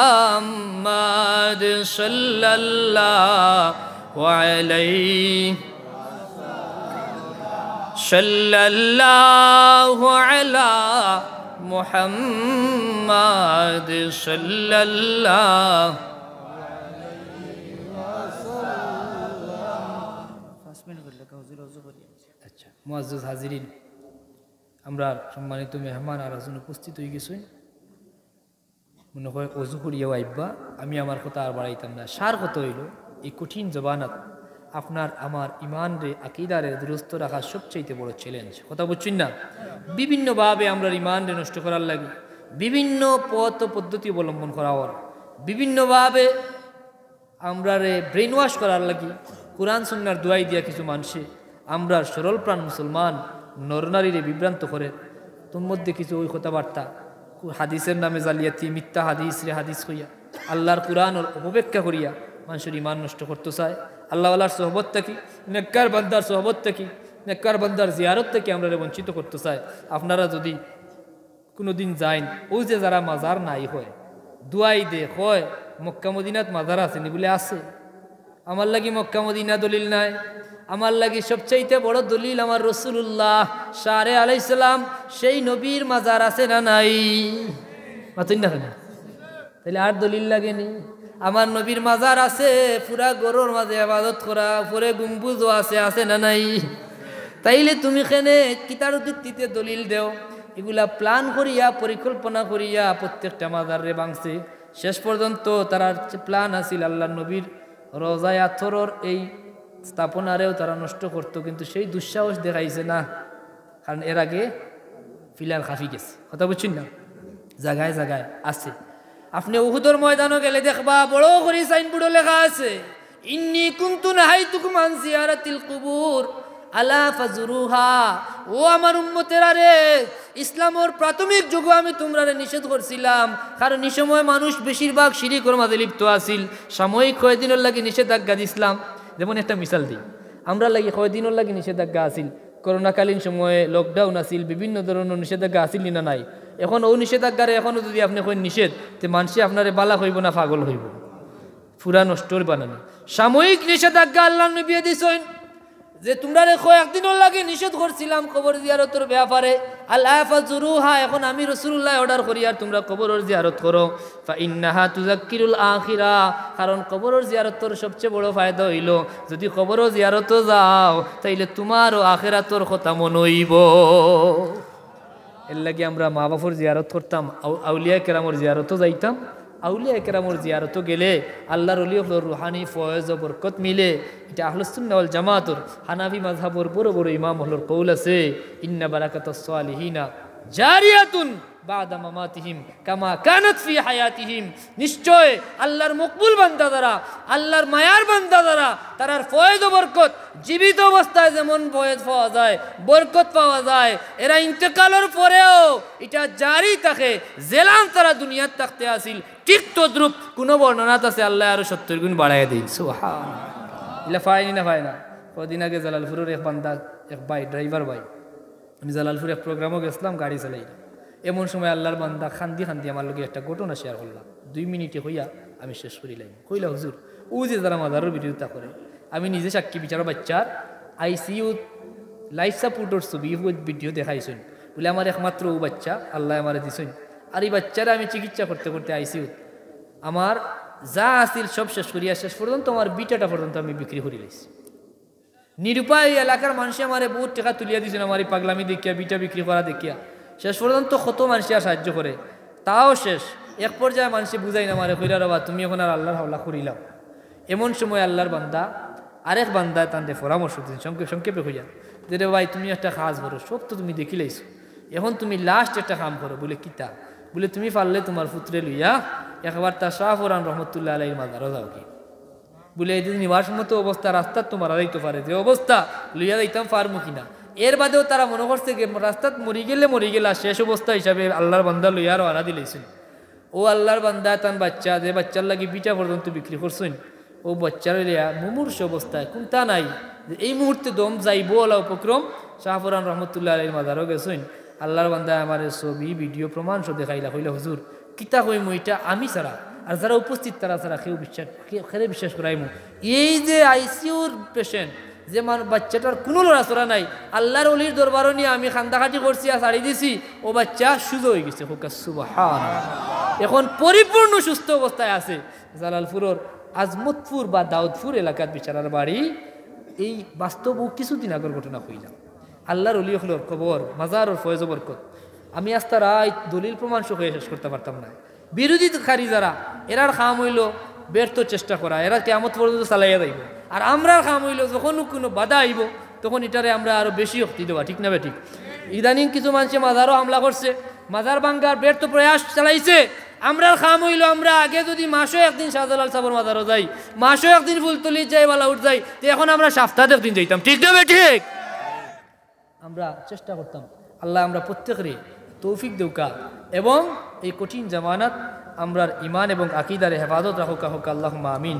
[SPEAKER 1] মুহাম্মাদ সাল্লাল্লাহু আলাইহি সাল্লাল্লাহু আলা মুহাম্মাদ সাল্লাল্লাহু। আচ্ছা মুআজ্জাজ হাজিরিন, আমরা সম্মানিত মেহমান আর একজন উপস্থিত হয়ে গেছেন। মনে হয় অজু করিয়াও আইবা, আমি আমার কথা আর বাড়াইতাম না। সার কত হইল এই কঠিন জবানাত আপনার আমার ইমান রে আকীদারে দুরুস্ত রাখা সবচেয়ে বড় চ্যালেঞ্জ। কথা বুঝছেন না? বিভিন্নভাবে আমরা ইমান রে নষ্ট করার লাগে বিভিন্ন পথ পদ্ধতি অবলম্বন করা হওয়ার, বিভিন্নভাবে আমরা রে ব্রেন ওয়াশ করার লাগি কোরআন সুন্নাহর দোয়াই দিয়া কিছু মানুষে আমরা সরল প্রাণ মুসলমান নরনারীরে বিভ্রান্ত করে। তোর মধ্যে কিছু ওই কথাবার্তা হাদিসের নামে জালিয়াতি, মিথ্যা হাদিস রে হাদিস হইয়া আল্লাহর কোরআনের অপব্যাখ্যা করিয়া মানুষের ইমান নষ্ট করতে চায়। আল্লাহওয়ালার সোহবত থেকে, নেককার বান্দার সোহবত থেকে, নেককার বান্দার জিয়ারত থেকে আমরা বঞ্চিত করতে চাই। আপনারা যদি কোনো দিন যাইন, ওই যে যারা মাজার নাই হয় দুয়াই দে হয় মক্কা মদিনাত মাজার আছে নি বলে আছে। আমার লাগি মক্কা মদিনা দলিল নাই, আমার লাগি সবচাইতে বড় দলিল আমার রাসূলুল্লাহ সারে আলাইহিস সালাম সেই নবীর মাজার আছে না নাই? মাতুন না কেন? তাহলে আর দলিল লাগেনি? আমার নবীর মাজার আছে, পুরা গরুর মাঝে ইবাদত করা, পরে গুম্বুজও আছে, আছে না নাই? তাইলে তুমি কেনে কিতার ভিত্তিতে দলিল দেও? এগুলা প্ল্যান করিয়া পরিকল্পনা করিয়া প্রত্যেকটা মাজার রে ভাঙছে। শেষ পর্যন্ত তারা প্ল্যান আছিল আল্লাহ নবীর রোজায় আথরর এই স্থাপনারেও তারা নষ্ট করতো, কিন্তু সেই দুঃসাহস দেখাইছে না, কারণ এর আগে ফিলার খাফি গেছে। কথা বুঝছেন না? জায়গায় জায়গায় আছে। আপনি উহুদের ময়দানও গেলে দেখবা বড় করে সাইনবোর্ডে লেখা আছে ইন্নী কুনতু নাহাইতুকুম আন জিয়ারাতিল কুবুর আলা ফাজুরুহা। ও আমার উম্মতেরা রে, ইসলামের প্রাথমিক যুগে আমি তোমরা নিষেধ করছিলাম, কারণ এই সময় মানুষ বেশিরভাগ শিরকের মাঝে লিপ্ত আছিল। সাময়িক কয়েকদিনের লাগে নিষেধাজ্ঞা দিছিলাম। যেমন একটা মিসাল দিই, আমরা লাগি কয়েকদিনের লাগে নিষেধাজ্ঞা আছিল, করোনাকালীন সময়ে লকডাউন আছিল, বিভিন্ন ধরনের নিষেধাজ্ঞা আছিল না নাই? এখন ও নিষেধাজ্ঞারে এখনও যদি আপনি কই নিষেধ, তে মানুষে আপনারে বালা হইব না পাগল হইব? পুরা নষ্টর বানানো সাময়িক নিষেধাজ্ঞা আল্লাহ নবী দিছেন যে তোমরা কয়েকদিনের লাগে নিষেধ করছিলাম কবর জিয়ারতের ব্যাপারে, আল্লাহ ফাজুরুহা। এখন আমি রাসূলুল্লাহ অর্ডার করি আর তোমরা কবরের জিয়ারত করো। ফা ইন্নাহা তুযাক্কিরুল আখিরা, কারণ কবরের জিয়ারতের সবচেয়ে বড় ফায়দা হইল যদি কবরের জিয়ারতে যাও তাইলে তোমারও আখিরাতের কথা মনে হইব। এর লাগে আমরা মা বাপর জিয়ারত করতাম, আউলিয়া কেরামর জিয়ারতও যাইতাম। আউলিয়া কেরামর জিয়ারত গেলে আল্লাহর ওলি হলোর রুহানি ফয়েজ ও বরকত মিলে। এটা আহলুস সুন্নাহ ওয়াল জামাতুর হানাফি মাযহাবর বড় বড় ইমাম হলোর কৌল আছে, ইন্না বারাকাতাস সালিহিনা জারিয়াতুন বাদা মামাতিহিম কামা কানাত ফি হায়াতিহিম। নিশ্চয় আল্লাহর মকবুল বান্দা দ্বারা, আল্লাহর মায়ার বান্দা দ্বারা তারার ফয়েজ ও বরকত জীবিত অবস্থায় যেমন ফয়েজ পাওয়া যায়, বরকত পাওয়া যায়, এরা ইন্তেকালের পরেও এটা জারি থাকে। জেলাম তারা দুনিয়ার থাকতে আসিল ঠিক তদ্রুপ কোনো বর্ণনাত আছে আল্লাহ আরো 70 গুণ বাড়াইয়া দিন। সুবহানাল্লাহ। ইলা ফায়নি না ফায়না। কদিন আগে জালালপুরের এক বান্দা, এক ভাই ড্রাইভার ভাই, আমি জালালপুর এক প্রোগ্রামও গেছিলাম, গাড়ি চালাই। এমন সময় আল্লাহর বান্দা খান্দি খান্দি আমার লগে একটা ঘটনা শেয়ার করলাম। 2 মিনিটে হইয়া আমি শেষ করিলাম। কইলা হুজুর ও যে যারা মাজারের বিরোধিতা করে, আমি নিজে সাক্ষী বিচার বাচ্চার আইসিইউ লাইফ সাপোর্টের ছবি ভিডিও দেখাইছেন বলে আমার একমাত্র ও বাচ্চা আল্লাহ আমার দিছেন। আর এই বাচ্চারা আমি চিকিৎসা করতে করতে আইসিইউ আমার যা আসিল সব শেষ করিয়া শেষ পর্যন্ত আমার বিটাটা পর্যন্ত আমি বিক্রি করে লাইছি। নিরুপায় এলাকার মানুষ আমারে বহুত টাকা তুলিয়া দিয়েছেন আমার এই পাগলামি দেখিয়া, বিটা বিক্রি করা দেখিয়া। শেষ পর্যন্ত কত মানুষ আর সাহায্য করে, তাও শেষ। এক পর্যায়ে মানুষে বুঝাই না মারে কইরা রবা তুমি এখন আর আল্লাহর হাওলা করিলাম। এমন সময় আল্লাহর বান্দা আরেক বান্দা তাদের পরামর্শ দিন সংক্ষেপে হইয়া যে রে ভাই তুমি একটা কাজ করো, সব তো তুমি দেখি লাইছো, এখন তুমি লাস্ট একটা কাম করো। বলে কিতা? বলে তুমি পারলে তোমার পুত্রে লইয়া একবার তার শাহফরান রহমতুল্লাহ আলাইহির মাজারও যাও কি। বলে এই নিবার মতো অবস্থা রাস্তার তো মারা যাইতে পারে, যে অবস্থা লইয়া যাইতাম পারমু কিনা। এর বাদেও তারা মনে করছে যে রাস্তাত মরি গেলে শেষ অবস্থা হিসাবে আল্লাহর বান্দা লইয়া আনা দিলেছেন। ও আল্লাহর বান্দা তান বাচ্চা, যে বাচ্চার লাগি বিটা পর্যন্ত বিক্রি করছেন, ও বাচ্চার লিয়া মুমূর্ষ অবস্থায় কোনটা নাই যে এই মুহূর্তে দম যাইব ওলা উপক্রম শাহফরান রহমতুল্লাহ আলাইহির মাজারও গেছেন। আল্লাহর বান্দা আমার ছবি ভিডিও প্রমাণ সব দেখাইলা। কইলা হুজুর কিতা কইমু এটা আমি ছাড়া আর যারা উপস্থিত তারা ছাড়া কেউ বিশ্বাস করাইমু। এই যে আইসিইউর পেশেন্ট, যে বাচ্চাটার কোনো লড়াচড়া নাই, আল্লাহর অলির দরবারও নিয়ে আমি খান্দাখাটি করছি আর ছাড়ি দিছি, ও বাচ্চা সুস্থ হয়ে গেছে। সুবহানাল্লাহ। এখন পরিপূর্ণ সুস্থ অবস্থায় আছে। জালালপুরের আজমতপুর বা দাউদপুর এলাকার বিচারার বাড়ি। এই বাস্তব কিছুদিন আগের ঘটনা হইলাম। আল্লাহর অলি হলোর খবর মাজারর ফয়েজ বরকত আমি আস্তা রায় দলিল প্রমাণ সহ শেষ করতে পারতাম না। বিরোধীকারী যারা এরার খাম হইল ব্যর্থ চেষ্টা করা, এরা কিয়ামত পর্যন্ত চালাইয়া যাইব। আর আমরার খাম হইল যখন কোনো বাধা আইব তখন এটারে আমরা আরো বেশি শক্তি দেওয়া, ঠিক না ঠিক? ইদানিং কিছু মানুষে মাজারও হামলা করছে, মাজার ভাঙ্গার ব্যর্থ প্রয়াস চালাইছে। আমরার খাম হইল আমরা আগে যদি মাসও একদিন শাহজালাল সাবর মাজারও যাই, মাসও একদিন ফুলতলি যাই, বালাউট যাই, তো এখন আমরা সপ্তাহে একদিন যাইতাম, ঠিক না ঠিক? আমরা চেষ্টা করতাম। আল্লাহ আমরা প্রত্যেকেরই তৌফিক দেউকা এবং এই কঠিন জামানাত আমরার ইমান এবং আকিদারে হেফাজত রাখুকা হোক। আল্লাহুম্মা আমিন।